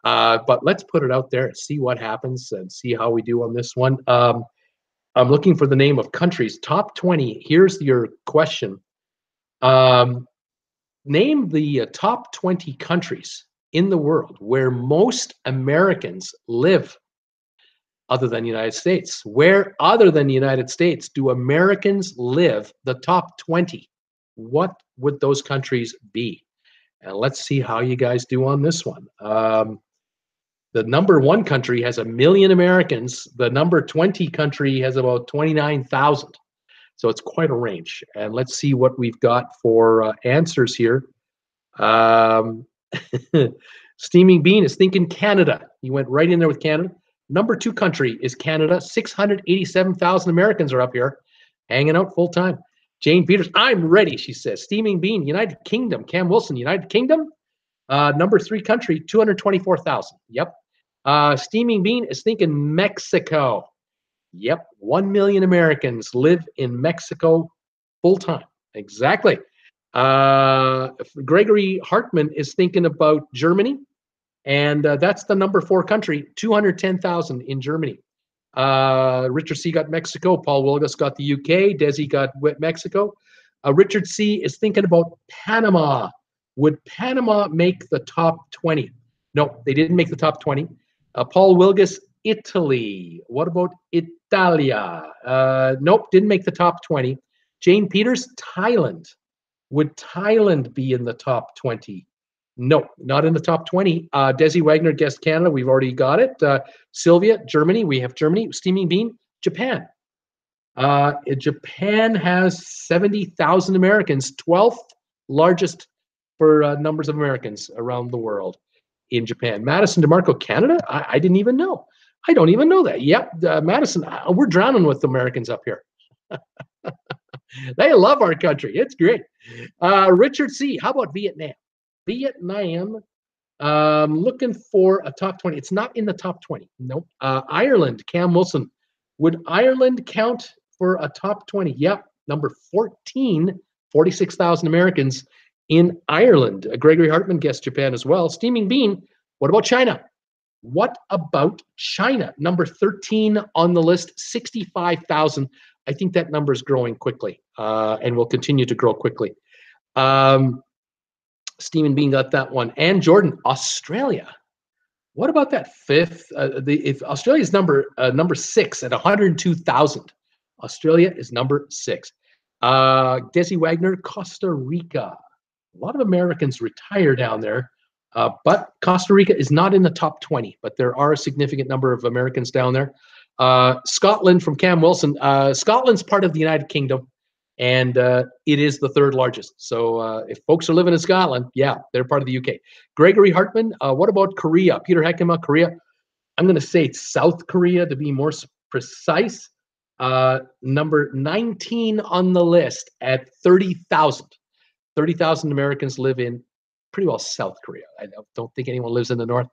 But let's put it out there and see what happens and see how we do on this one. I'm looking for the name of countries. Top 20. Here's your question. Name the top 20 countries in the world where most Americans live other than the United States. Where other than the United States do Americans live, the top 20? What would those countries be? And let's see how you guys do on this one. The number 1 country has 1 million Americans. The number 20 country has about 29,000. So it's quite a range. And let's see what we've got for answers here. Steaming Bean is thinking Canada. He went right in there with Canada. Number 2 country is Canada. 687,000 Americans are up here, hanging out full time. Jane Peters, I'm ready, she says. Steaming Bean, United Kingdom. Cam Wilson, United Kingdom. Number 3 country, 224,000. Yep. Steaming Bean is thinking Mexico. Yep. 1 million Americans live in Mexico full time. Exactly. Gregory Hartman is thinking about Germany, and that's the number 4 country, 210,000 in Germany. Richard C. got Mexico. Paul Wilgus got the UK. Desi got Mexico. Richard C. is thinking about Panama. Would Panama make the top 20? No, they didn't make the top 20. Paul Wilgus, Italy. What about Italia? Nope, didn't make the top 20. Jane Peters, Thailand. Would Thailand be in the top 20? No, not in the top 20. Desi Wagner guessed Canada. We've already got it. Sylvia, Germany. We have Germany. Steaming Bean, Japan. Japan has 70,000 Americans, 12th largest for numbers of Americans around the world in Japan. Madison DeMarco, Canada? I didn't even know. I don't even know that. Yep, Madison, we're drowning with Americans up here. They love our country. It's great. Richard C., how about Vietnam? Vietnam, looking for a top 20. It's not in the top 20. Nope. Ireland, Cam Wilson. Would Ireland count for a top 20? Yep. Number 14, 46,000 Americans in Ireland. Gregory Hartman guessed Japan as well. Steaming Bean, what about China? What about China? Number 13 on the list, 65,000. I think that number is growing quickly and will continue to grow quickly. Steaming Bean got that one. And Jordan, Australia. What about that 5th? If Australia is number 6 at 102,000. Australia is number 6. Desi Wagner, Costa Rica. A lot of Americans retire down there, but Costa Rica is not in the top 20, but there are a significant number of Americans down there. Scotland from Cam Wilson. Scotland's part of the United Kingdom, and it is the 3rd largest. So if folks are living in Scotland, yeah, they're part of the UK. Gregory Hartman, what about Korea? Peter Heckema, Korea. I'm going to say South Korea to be more precise. Number 19 on the list at 30,000. 30,000 Americans live in pretty well South Korea. I don't think anyone lives in the north.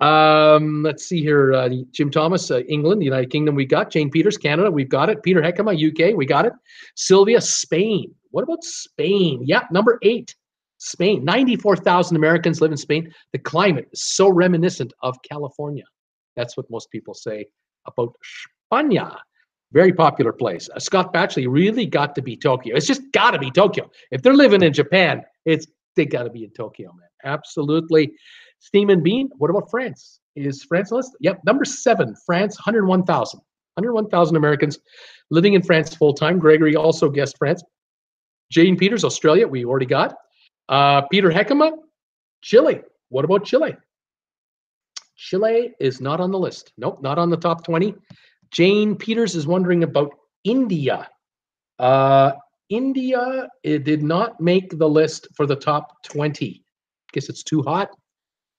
Let's see here. Jim Thomas, England, the United Kingdom, we got. Jane Peters, Canada, we've got it. Peter Heckema, UK, we got it. Sylvia, Spain. What about Spain? Yeah, number 8. Spain. 94,000 Americans live in Spain. The climate is so reminiscent of California. That's what most people say about España. Very popular place. Scott Batchley, really got to be Tokyo. It's just got to be Tokyo. If they're living in Japan, they got to be in Tokyo, man. Absolutely. Steam and Bean. What about France? Is France on the list? Yep, number 7. France, 101,000. 101,000 Americans living in France full time. Gregory also guessed France. Jane Peters, Australia, we already got. Peter Heckema, Chile. What about Chile? Chile is not on the list. Nope, not on the top 20. Jane Peters is wondering about India. India, it did not make the list for the top 20. Guess it's too hot.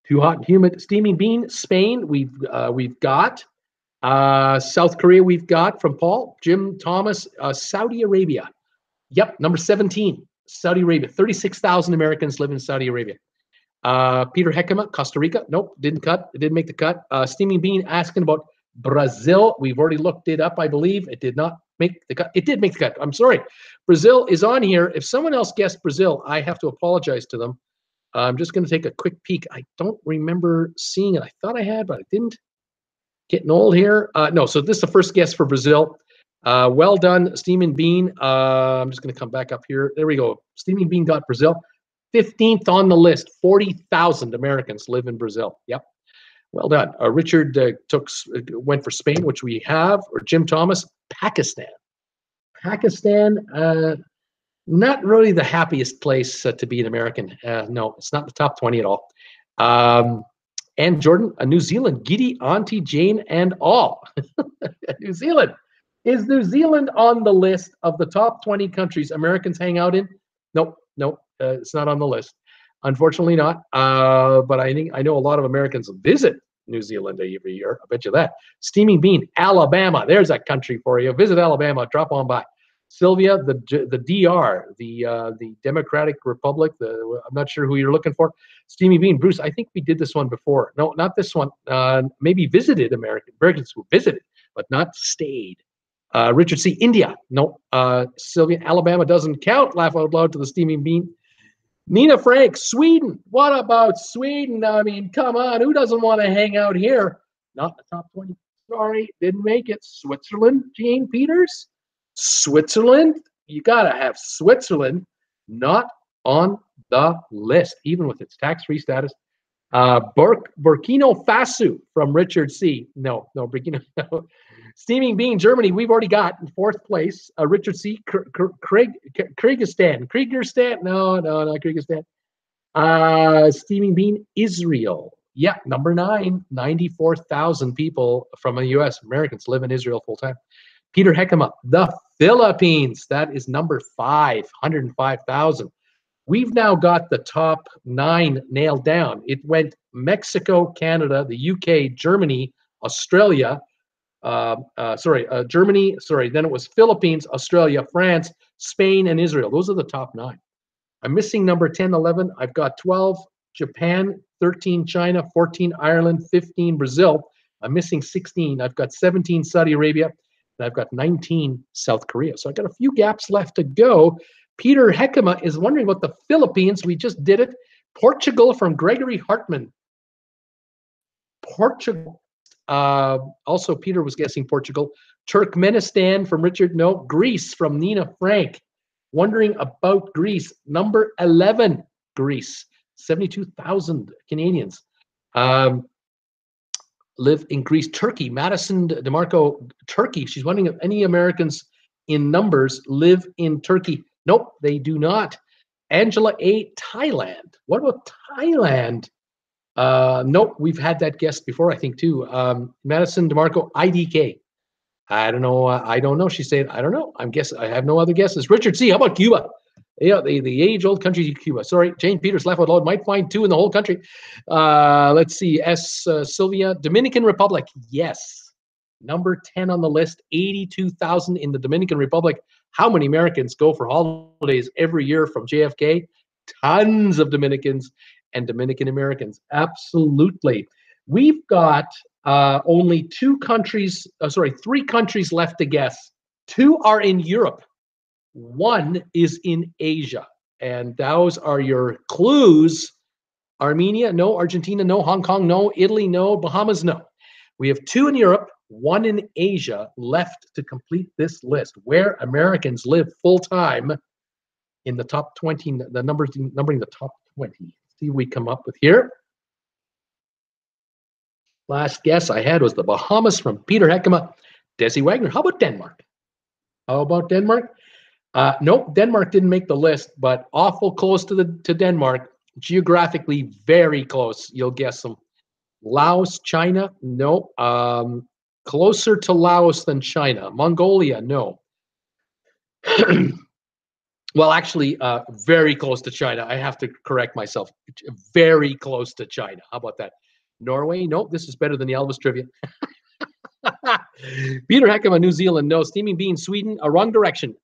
Too hot and humid. Steaming Bean, Spain, we've got. South Korea, we've got from Paul. Jim Thomas, Saudi Arabia. Yep, number 17, Saudi Arabia. 36,000 Americans live in Saudi Arabia. Peter Heckema, Costa Rica. Nope, didn't cut. It didn't make the cut. Steaming Bean asking about Brazil. We've already looked it up, I believe. It did not make the cut. It did make the cut. I'm sorry. Brazil is on here. If someone else guessed Brazil, I have to apologize to them. I'm just going to take a quick peek. I don't remember seeing it. I thought I had, but I didn't. Getting old here. No, so this is the first guess for Brazil. Well done, Steaming Bean. I'm just going to come back up here. There we go. Steaming Bean got Brazil. 15th on the list. 40,000 Americans live in Brazil. Yep. Well done. Richard went for Spain, which we have. Or Jim Thomas, Pakistan. Pakistan, not really the happiest place to be an American. No, it's not the top 20 at all. And Jordan, New Zealand, Giddy, Auntie Jane, and all. New Zealand. Is New Zealand on the list of the top 20 countries Americans hang out in? Nope, it's not on the list. Unfortunately not. But I know a lot of Americans visit New Zealand every year. I bet you that. Steaming Bean, Alabama. There's a country for you. Visit Alabama. Drop on by. Sylvia, the DR, the Democratic Republic. I'm not sure who you're looking for. Steaming Bean, Bruce. I think we did this one before. No, not this one. Maybe visited Americans who visited, but not stayed. Richard C. India. No. Sylvia, Alabama doesn't count. Laugh out loud to the Steaming Bean. Nina Frank, Sweden. What about Sweden? I mean, come on. Who doesn't want to hang out here? Not the top 20. Sorry, didn't make it. Switzerland, Jane Peters. Switzerland. You got to have Switzerland. Not on the list, even with its tax-free status. Burkina Faso from Richard C. No, Burkina. No. Steaming Bean, Germany, we've already got in 4th place. Richard C. Kyrgyzstan. No, not Kyrgyzstan. Steaming Bean, Israel. Yeah, number 9. 94,000 people from the U.S. Americans live in Israel full time. Peter Heckema, the Philippines. That is number 5. 105,000. We've now got the top 9 nailed down. It went Mexico, Canada, the UK, Germany, Australia. Germany. Then it was Philippines, Australia, France, Spain, and Israel. Those are the top 9. I'm missing number 10, 11. I've got 12, Japan, 13, China, 14, Ireland, 15, Brazil. I'm missing 16. I've got 17, Saudi Arabia, and I've got 19, South Korea. So I've got a few gaps left to go. Peter Heckema is wondering about the Philippines. We just did it. Portugal from Gregory Hartman. Portugal. Also, Peter was guessing Portugal. Turkmenistan from Richard. No. Greece from Nina Frank. Wondering about Greece. Number 11, Greece. 72,000 Canadians live in Greece. Turkey. Madison DeMarco, Turkey. She's wondering if any Americans in numbers live in Turkey. Nope, they do not. Angela A. Thailand. What about Thailand? Nope, we've had that guest before, I think, too. Madison DeMarco, IDK. I don't know. I don't know. She said, I don't know. I have no other guesses. Richard C., how about Cuba? Yeah, the age-old country, Cuba. Sorry, Jane Peters, laugh out loud. Might find 2 in the whole country. Let's see. Sylvia, Dominican Republic. Yes. Number 10 on the list. 82,000 in the Dominican Republic. How many Americans go for holidays every year from JFK tons of Dominicans and Dominican Americans. Absolutely. We've got only three countries left to guess. Two are in Europe. One is in Asia. And those are your clues. Armenia, no. Argentina, no. Hong Kong, no. Italy, no. Bahamas, no. We have two in Europe, one in Asia left to complete this list, where Americans live full-time in the top 20, the numbering the top 20. See what we come up with here. Last guess I had was the Bahamas from Peter Heckema, Desi Wagner. How about Denmark? Nope, Denmark didn't make the list, but awful close to Denmark. Geographically, very close. You'll guess them. Laos, China, no. Closer to Laos than China. Mongolia, no. Well, actually, very close to China. I have to correct myself. Very close to China. How about that? Norway, nope. This is better than the Elvis trivia. Peter Heckema, New Zealand, no. Steaming Bean, Sweden, wrong direction.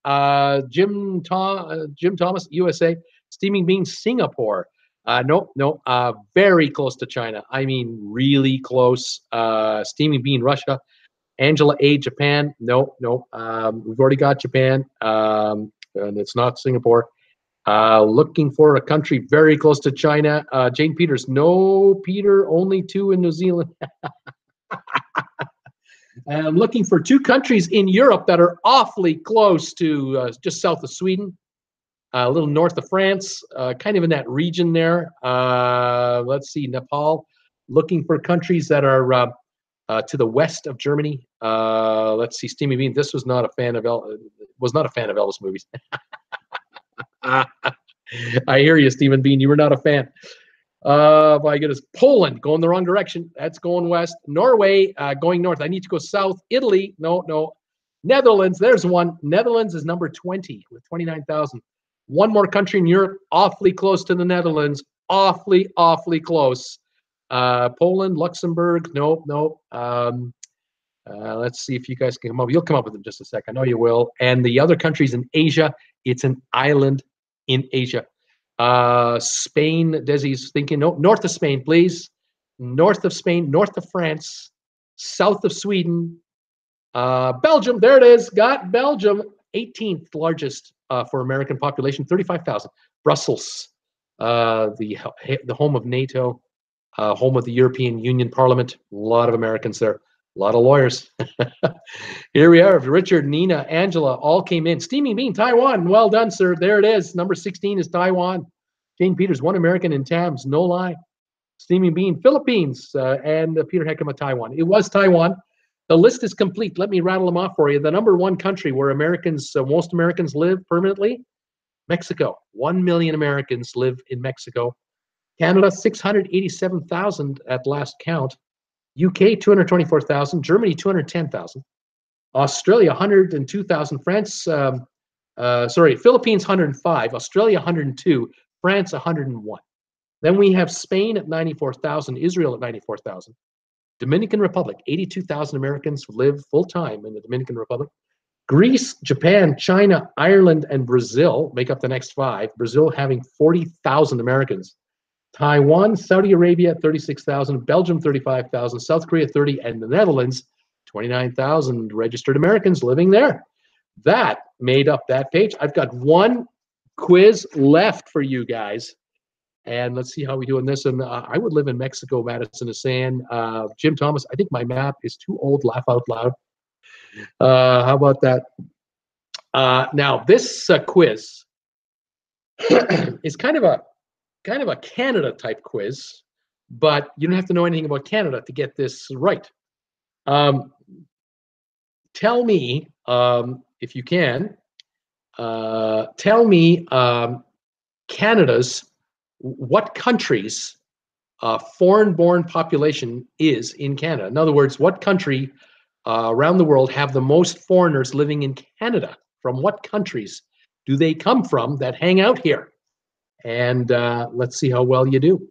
Jim Thomas, USA. Steaming Bean, Singapore. No. Very close to China. I mean, really close. Steaming Bean, Russia. Angela A, Japan. No. We've already got Japan, and it's not Singapore. Looking for a country very close to China. Jane Peters, no. Peter, only two in New Zealand. I'm looking for two countries in Europe that are awfully close to just south of Sweden, a little north of France, kind of in that region there. Let's see, Nepal. Looking for countries that are to the west of Germany. Let's see, Steamy Bean. This was not a fan of Elvis movies. I hear you, Stephen Bean. You were not a fan. My goodness, Poland going the wrong direction. That's going west. Norway going north. I need to go south. Italy, no. Netherlands, there's one. Netherlands is number 20 with 29,000. One more country in Europe, awfully close to the Netherlands. Awfully close. Poland, Luxembourg, no. Let's see if you guys can come up. You'll come up with it in just a sec. I know you will. And the other countries in Asia, it's an island in Asia. Spain, Desi's thinking, no, north of Spain, please. North of Spain, north of France, south of Sweden. Belgium, there it is. Got Belgium, 18th largest for American population, 35,000. Brussels, the home of NATO, home of the European Union Parliament. A lot of Americans there. A lot of lawyers. Here we are. Richard, Nina, Angela all came in. Steaming Bean, Taiwan. Well done, sir. There it is. Number 16 is Taiwan. Jane Peters, one American in TAMS. No lie. Steaming Bean, Philippines, and Peter Heckema, Taiwan. It was Taiwan. The list is complete. Let me rattle them off for you. The number one country where most Americans live permanently, Mexico. 1 million Americans live in Mexico. Canada, 687,000 at last count. UK, 224,000. Germany, 210,000. Australia, 102,000. France, Philippines, 105. Australia, 102. France, 101. Then we have Spain at 94,000. Israel at 94,000. Dominican Republic, 82,000 Americans live full-time in the Dominican Republic. Greece, Japan, China, Ireland, and Brazil make up the next five. Brazil having 40,000 Americans. Taiwan, Saudi Arabia, 36,000, Belgium, 35,000, South Korea, 30, and the Netherlands, 29,000 registered Americans living there. That made up that page. I've got one quiz left for you guys, and let's see how we do in this. And I would live in Mexico, Madison is saying. Jim Thomas, I think my map is too old, laugh out loud. How about that? Now, this quiz is kind of a Canada type quiz, but you don't have to know anything about Canada to get this right. Tell me, if you can, tell me what country's foreign-born population is in Canada. In other words, what country around the world have the most foreigners living in Canada? From what countries do they come from that hang out here? And let's see how well you do.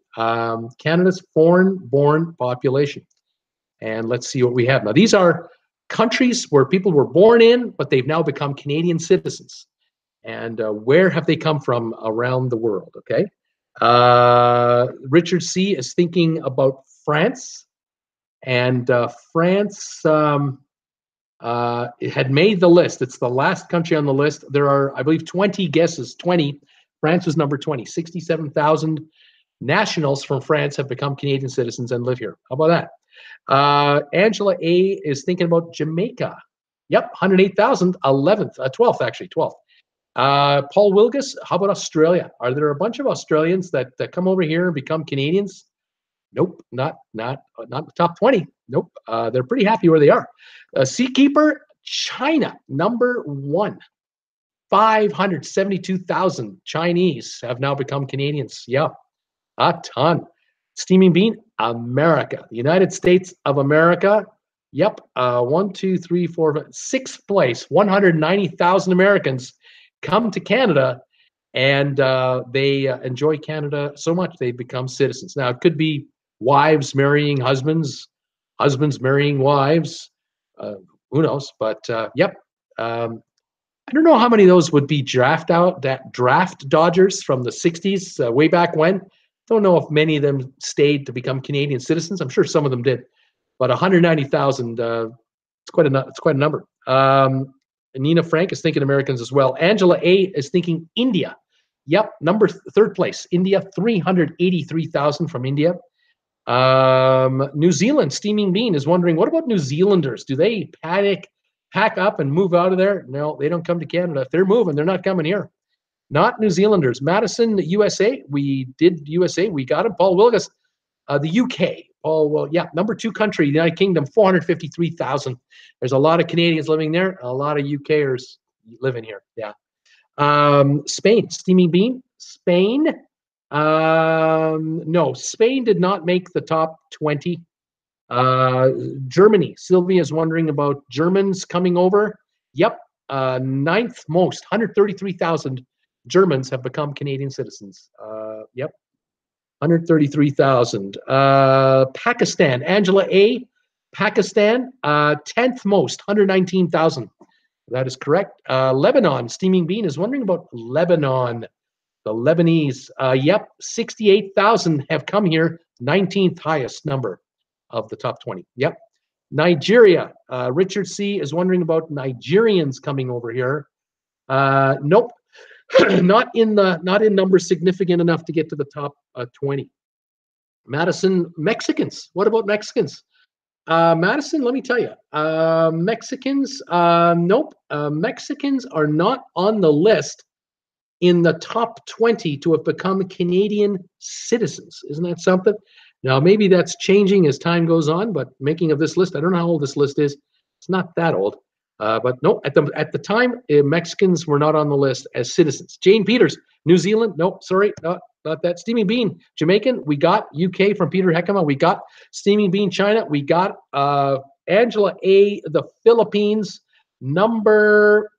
Canada's foreign-born population. And let's see what we have. Now, these are countries where people were born in, but they've now become Canadian citizens. and where have they come from around the world? Okay. Richard C. is thinking about France, and France it had made the list. It's the last country on the list. There are, I believe, 20 guesses. 20. France was number 20. 67,000 nationals from France have become Canadian citizens and live here. How about that? Angela A. is thinking about Jamaica. Yep, 108,000, 11th, 12th actually, 12th. Paul Wilgus, how about Australia? Are there a bunch of Australians that come over here and become Canadians? Nope, not the top 20. Nope, they're pretty happy where they are. Seakeeper, China, number 1. 572,000 Chinese have now become Canadians. Yeah, a ton. Steaming Bean, America, the United States of America. Yep, 1, 2, 3, 4, 5, 6th place. 190,000 Americans come to Canada, and they enjoy Canada so much they become citizens. Now, it could be wives marrying husbands, husbands marrying wives. Who knows? But yep. I don't know how many of those would be draft dodgers from the 60s, way back when. Don't know if many of them stayed to become Canadian citizens. I'm sure some of them did, but 190,000. It's quite a number. Nina Frank is thinking Americans as well. Angela A. is thinking India. Yep, third place. India, 383,000 from India. New Zealand, Steaming Bean is wondering, what about New Zealanders? Do they pack up and move out of there? No, they don't come to Canada. If they're moving, they're not coming here. Not New Zealanders. Madison, USA. We did USA. We got him. Paul Wilgus, the UK. Paul, well, yeah, number 2 country, United Kingdom, 453,000. There's a lot of Canadians living there. A lot of UKers living here. Yeah. Spain, Steaming Bean. Spain. No, Spain did not make the top 20. Germany. Sylvia is wondering about Germans coming over. Yep. 9th most, 133,000 Germans have become Canadian citizens. Yep. 133,000. Pakistan. Angela A. Pakistan. 10th most, 119,000. That is correct. Lebanon. Steaming Bean is wondering about Lebanon. The Lebanese. Yep. 68,000 have come here. 19th highest number of the top 20. Yep. Nigeria. Richard C. is wondering about Nigerians coming over here. Nope. not in numbers significant enough to get to the top 20. Madison, Mexicans. What about Mexicans? Madison, let me tell you. Mexicans, nope. Mexicans are not on the list in the top 20 to have become Canadian citizens. Isn't that something? Now, maybe that's changing as time goes on, but making of this list, I don't know how old this list is. It's not that old. But no, at the time, Mexicans were not on the list as citizens. Jane Peters, New Zealand. Nope, sorry, not that. Steaming Bean, Jamaican. We got UK from Peter Heckema. We got Steaming Bean, China. We got Angela A., the Philippines, number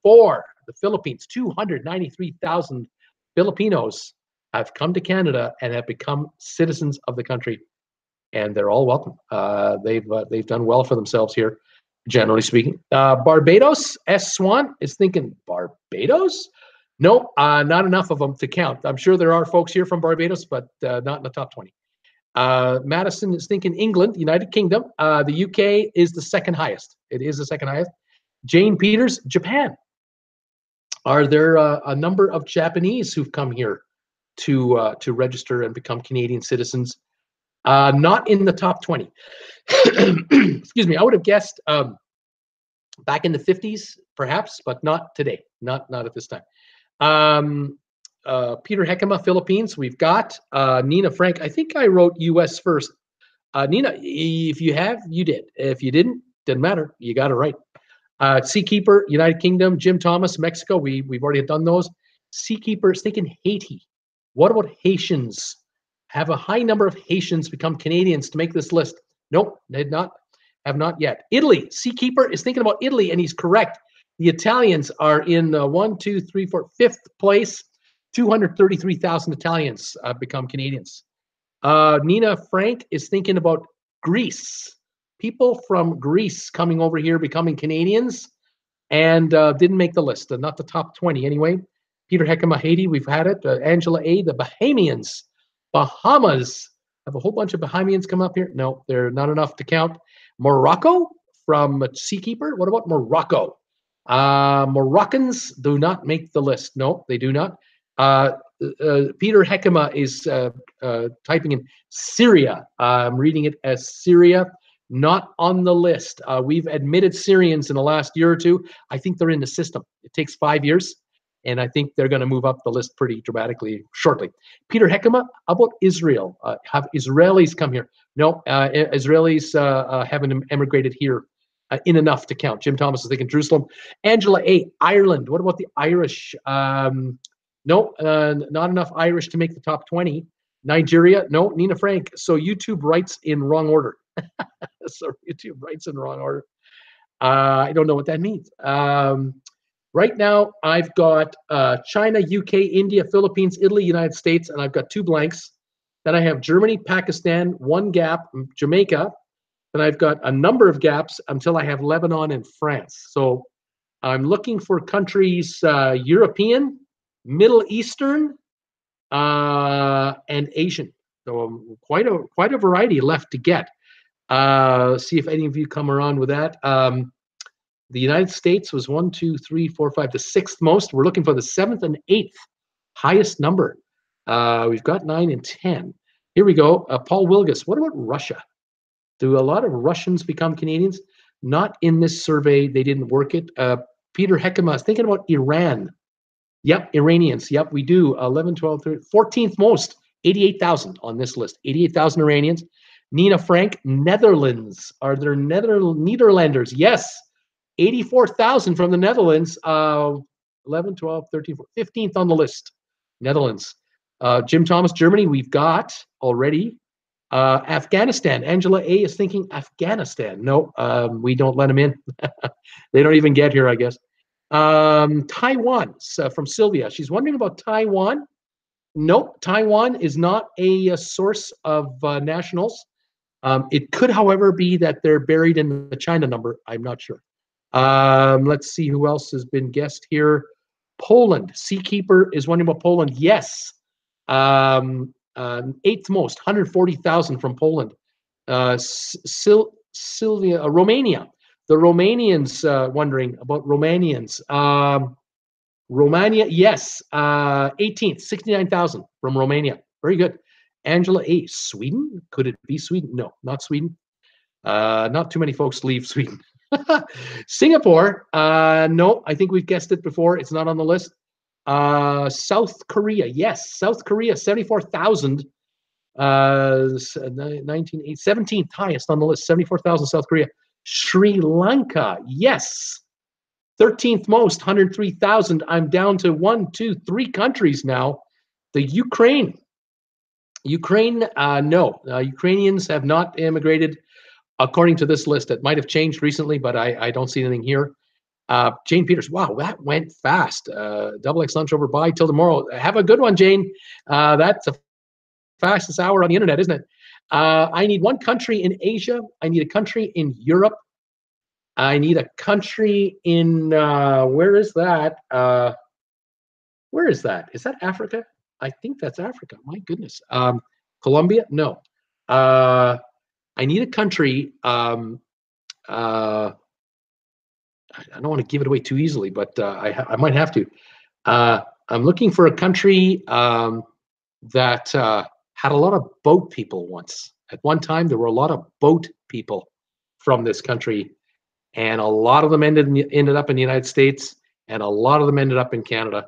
4. The Philippines, 293,000 Filipinos have come to Canada and have become citizens of the country, and they're all welcome. They've done well for themselves here, generally speaking. Barbados, S. Swan is thinking Barbados. No, not enough of them to count. I'm sure there are folks here from Barbados, but not in the top 20. Madison is thinking England, United Kingdom. The UK is the second highest. It is the second highest. Jane Peters, Japan. Are there a number of Japanese who've come here to register and become Canadian citizens? Not in the top 20. Excuse me. I would have guessed back in the 50s, perhaps, but not today. Not at this time. Peter Heckema, Philippines. We've got Nina Frank. I think I wrote U.S. first. Nina, if you have, you did. If you didn't matter. You got it right. Seakeeper, United Kingdom. Jim Thomas, Mexico. We've already done those. Seakeeper is thinking Haiti. What about Haitians? Have a high number of Haitians become Canadians to make this list? Nope, they have not yet. Italy, Seakeeper is thinking about Italy, and he's correct. The Italians are in 1, 2, 3, 4, 5th place. 233,000 Italians become Canadians. Nina Frank is thinking about Greece. People from Greece coming over here becoming Canadians. and didn't make the list. Not the top 20 anyway. Peter Heckema, Haiti, we've had it. Angela A, the Bahamians. Bahamas. Have a whole bunch of Bahamians come up here. No, they're not enough to count. Morocco from Seakeeper. What about Morocco? Moroccans do not make the list. No, they do not. Peter Heckema is typing in Syria. I'm reading it as Syria. Not on the list. We've admitted Syrians in the last year or two. I think they're in the system. It takes 5 years, and I think they're going to move up the list pretty dramatically shortly. Peter Heckema, how about Israel? Have Israelis come here? No, Israelis haven't emigrated here in enough to count. Jim Thomas is thinking Jerusalem. Angela A, Ireland. What about the Irish? No, not enough Irish to make the top 20. Nigeria, no. Nina Frank. So YouTube writes in wrong order. So YouTube writes in wrong order. I don't know what that means. Right now, I've got China, UK, India, Philippines, Italy, United States, and I've got 2 blanks. Then I have Germany, Pakistan, 1 gap, Jamaica. Then I've got a number of gaps until I have Lebanon and France. So I'm looking for countries European, Middle Eastern, and Asian. So quite a variety left to get. See if any of you come around with that. The United States was 1, 2, 3, 4, 5, the 6th most. We're looking for the 7th and 8th highest number. We've got 9 and 10. Here we go. Paul Wilgus. What about Russia? Do a lot of Russians become Canadians? Not in this survey. They didn't work it. Peter Heckema is thinking about Iran. Yep, Iranians. Yep, we do. 11, 12, 13, 14th most. 88,000 on this list. 88,000 Iranians. Nina Frank, Netherlands. Are there Netherlanders? Yes. 84,000 from the Netherlands. 11, 12, 13, 14, 15th on the list. Netherlands. Jim Thomas, Germany, we've got already. Afghanistan. Angela A is thinking Afghanistan. No, we don't let them in. They don't even get here, I guess. Taiwan, from Sylvia. She's wondering about Taiwan. Nope, Taiwan is not a source of nationals. It could, however, be that they're buried in the China number. I'm not sure. Let's see who else has been guessed here. Poland. Seakeeper is wondering about Poland. Yes. 8th most, 140,000 from Poland. Sylvia, Romania. The Romanians wondering about Romanians. Romania, yes. 18th, 69,000 from Romania. Very good. Angela A, Sweden? Could it be Sweden? No, not Sweden. Not too many folks leave Sweden. Singapore, no, I think we've guessed it before. It's not on the list. South Korea, yes. South Korea, 74,000. 17th highest on the list, 74,000 South Korea. Sri Lanka, yes. 13th most, 103,000. I'm down to 1, 2, 3 countries now. The Ukraine. No. Ukrainians have not immigrated according to this list. It might have changed recently, but I don't see anything here. Jane Peters, wow, that went fast. Double X lunch over. Bye till tomorrow. Have a good one, Jane. That's the fastest hour on the internet, isn't it? I need 1 country in Asia. I need a country in Europe. I need a country in, where is that? Where is that? Is that Africa? I think that's Africa. My goodness. Colombia? No. I need a country. I don't want to give it away too easily, but I might have to. I'm looking for a country that had a lot of boat people once. At one time, there were a lot of boat people from this country, and a lot of them ended up in the United States, and a lot of them ended up in Canada.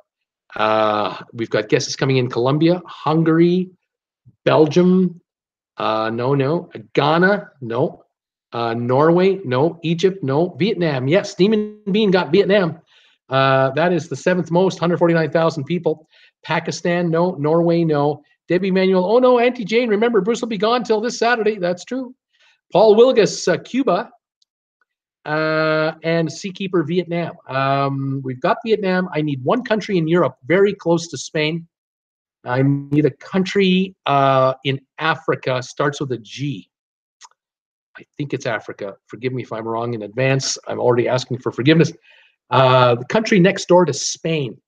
We've got guesses coming in: Colombia, Hungary, Belgium, no. Ghana, no. Norway, no. Egypt, no. Vietnam, yes. Steam Bean got Vietnam. That is the 7th most, 149,000 people. Pakistan, no. Norway, no. Debbie Manuel, oh no. Auntie Jane, remember, Bruce will be gone till this Saturday. That's true. Paul Wilgus, Cuba. And Seakeeper, Vietnam. We've got Vietnam. I need 1 country in Europe, very close to Spain. I need a country in Africa, starts with a G. I think it's Africa. Forgive me if I'm wrong in advance. I'm already asking for forgiveness. The country next door to Spain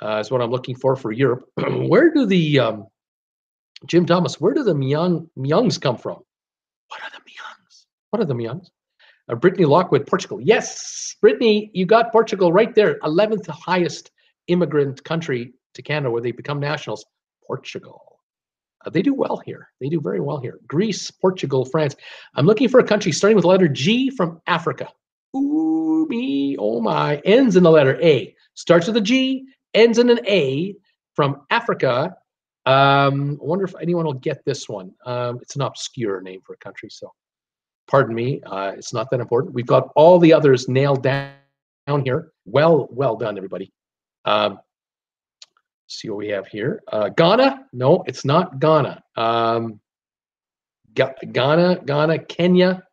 is what I'm looking for Europe. Where do the Jim Thomas? Where do the Myungs come from? What are the Myungs? What are the Myungs? Brittany Lockwood, Portugal. Yes, Brittany, you got Portugal right there. 11th highest immigrant country to Canada where they become nationals. Portugal. They do well here. They do very well here. Greece, Portugal, France. I'm looking for a country starting with the letter G from Africa. Ooh, me, oh my. Ends in the letter A. Starts with a G, ends in an A from Africa. I wonder if anyone will get this one. It's an obscure name for a country, so pardon me. It's not that important. We've got all the others nailed down here. Well done, everybody. See what we have here. Ghana? No, it's not Ghana. Ghana, Kenya.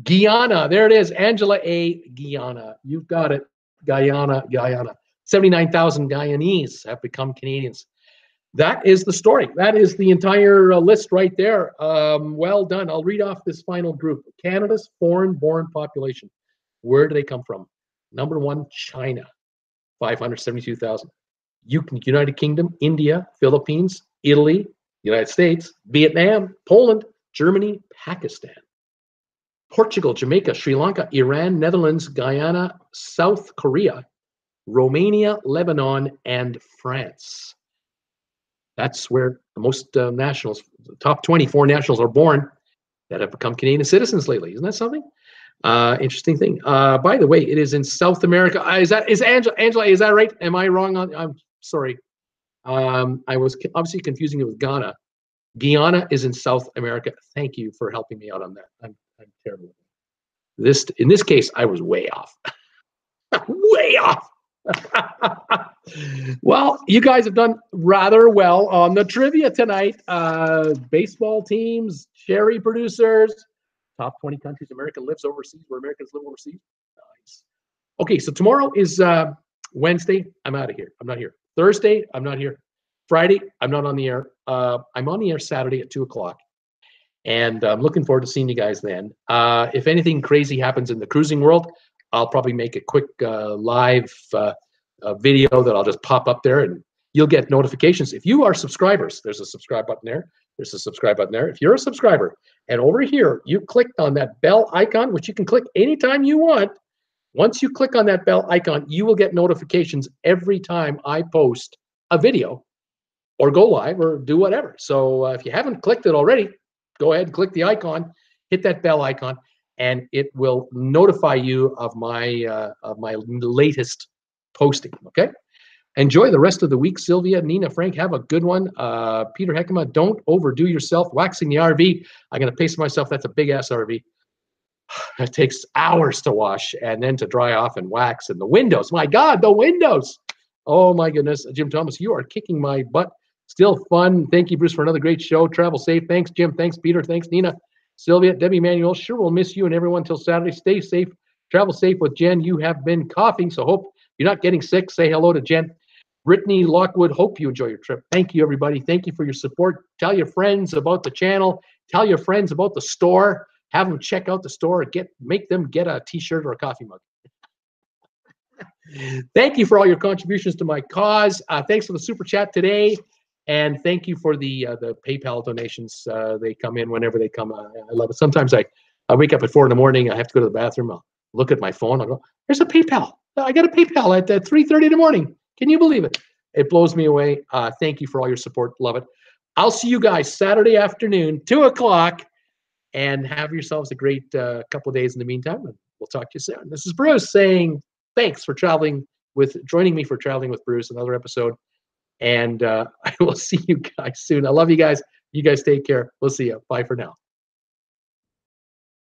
Guyana, there it is. Angela A. Guyana. You've got it. Guyana. 79,000 Guyanese have become Canadians. That is the story. That is the entire list right there. Well done. I'll read off this final group. Canada's foreign-born population. Where do they come from? Number 1, China, 572,000. United Kingdom, India, Philippines, Italy, United States, Vietnam, Poland, Germany, Pakistan, Portugal, Jamaica, Sri Lanka, Iran, Netherlands, Guyana, South Korea, Romania, Lebanon, and France. That's where the most nationals, the top 24 nationals are born that have become Canadian citizens lately. Isn't that something? Interesting thing. By the way, it is in South America. Is Angela? Is that right? Am I wrong? I'm sorry. I was obviously confusing it with Ghana. Guyana is in South America. Thank you for helping me out on that. I'm terrible. In this case, I was way off. Way off. Well, you guys have done rather well on the trivia tonight. Baseball teams, cherry producers, top 20 countries America lives overseas, where Americans live overseas. Nice. Okay, so tomorrow is Wednesday. I'm out of here. I'm not here. Thursday, I'm not here. Friday, I'm not on the air. I'm on the air Saturday at 2 o'clock. And I'm looking forward to seeing you guys then. If anything crazy happens in the cruising world, I'll probably make a quick live video that I'll just pop up there, and you'll get notifications. If you are subscribers, there's a subscribe button there. There's a subscribe button there. If you're a subscriber, and over here, you clicked on that bell icon, which you can click anytime you want. Once you click on that bell icon, you will get notifications every time I post a video or go live or do whatever. So if you haven't clicked it already, go ahead and click the icon, hit that bell icon, and it will notify you of my latest posting. Okay. Enjoy the rest of the week, Sylvia, Nina, Frank. Have a good one. Peter Heckema, don't overdo yourself waxing the RV. I'm going to pace myself. That's a big ass RV. It takes hours to wash and then to dry off and wax. And the windows, my God, the windows. Oh my goodness. Jim Thomas, you are kicking my butt. Still fun. Thank you, Bruce, for another great show. Travel safe. Thanks, Jim. Thanks, Peter. Thanks, Nina. Sylvia, Debbie Manuel, sure we'll miss you and everyone until Saturday. Stay safe. Travel safe with Jen. You have been coughing, so hope you're not getting sick. Say hello to Jen. Brittany Lockwood, hope you enjoy your trip. Thank you, everybody. Thank you for your support. Tell your friends about the channel. Tell your friends about the store. Have them check out the store. Make them get a T-shirt or a coffee mug. Thank you for all your contributions to my cause. Thanks for the super chat today. And thank you for the PayPal donations. They come in whenever they come. I love it. Sometimes I wake up at 4 in the morning. I have to go to the bathroom. I'll look at my phone. I'll go, there's a PayPal. I got a PayPal at 3:30 in the morning. Can you believe it? It blows me away. Thank you for all your support. Love it. I'll see you guys Saturday afternoon, 2 o'clock. And have yourselves a great couple of days in the meantime. And we'll talk to you soon. This is Bruce saying thanks for joining me for Traveling with Bruce, another episode. And I will see you guys soon. I love you guys. You guys take care. We'll see you. Bye for now.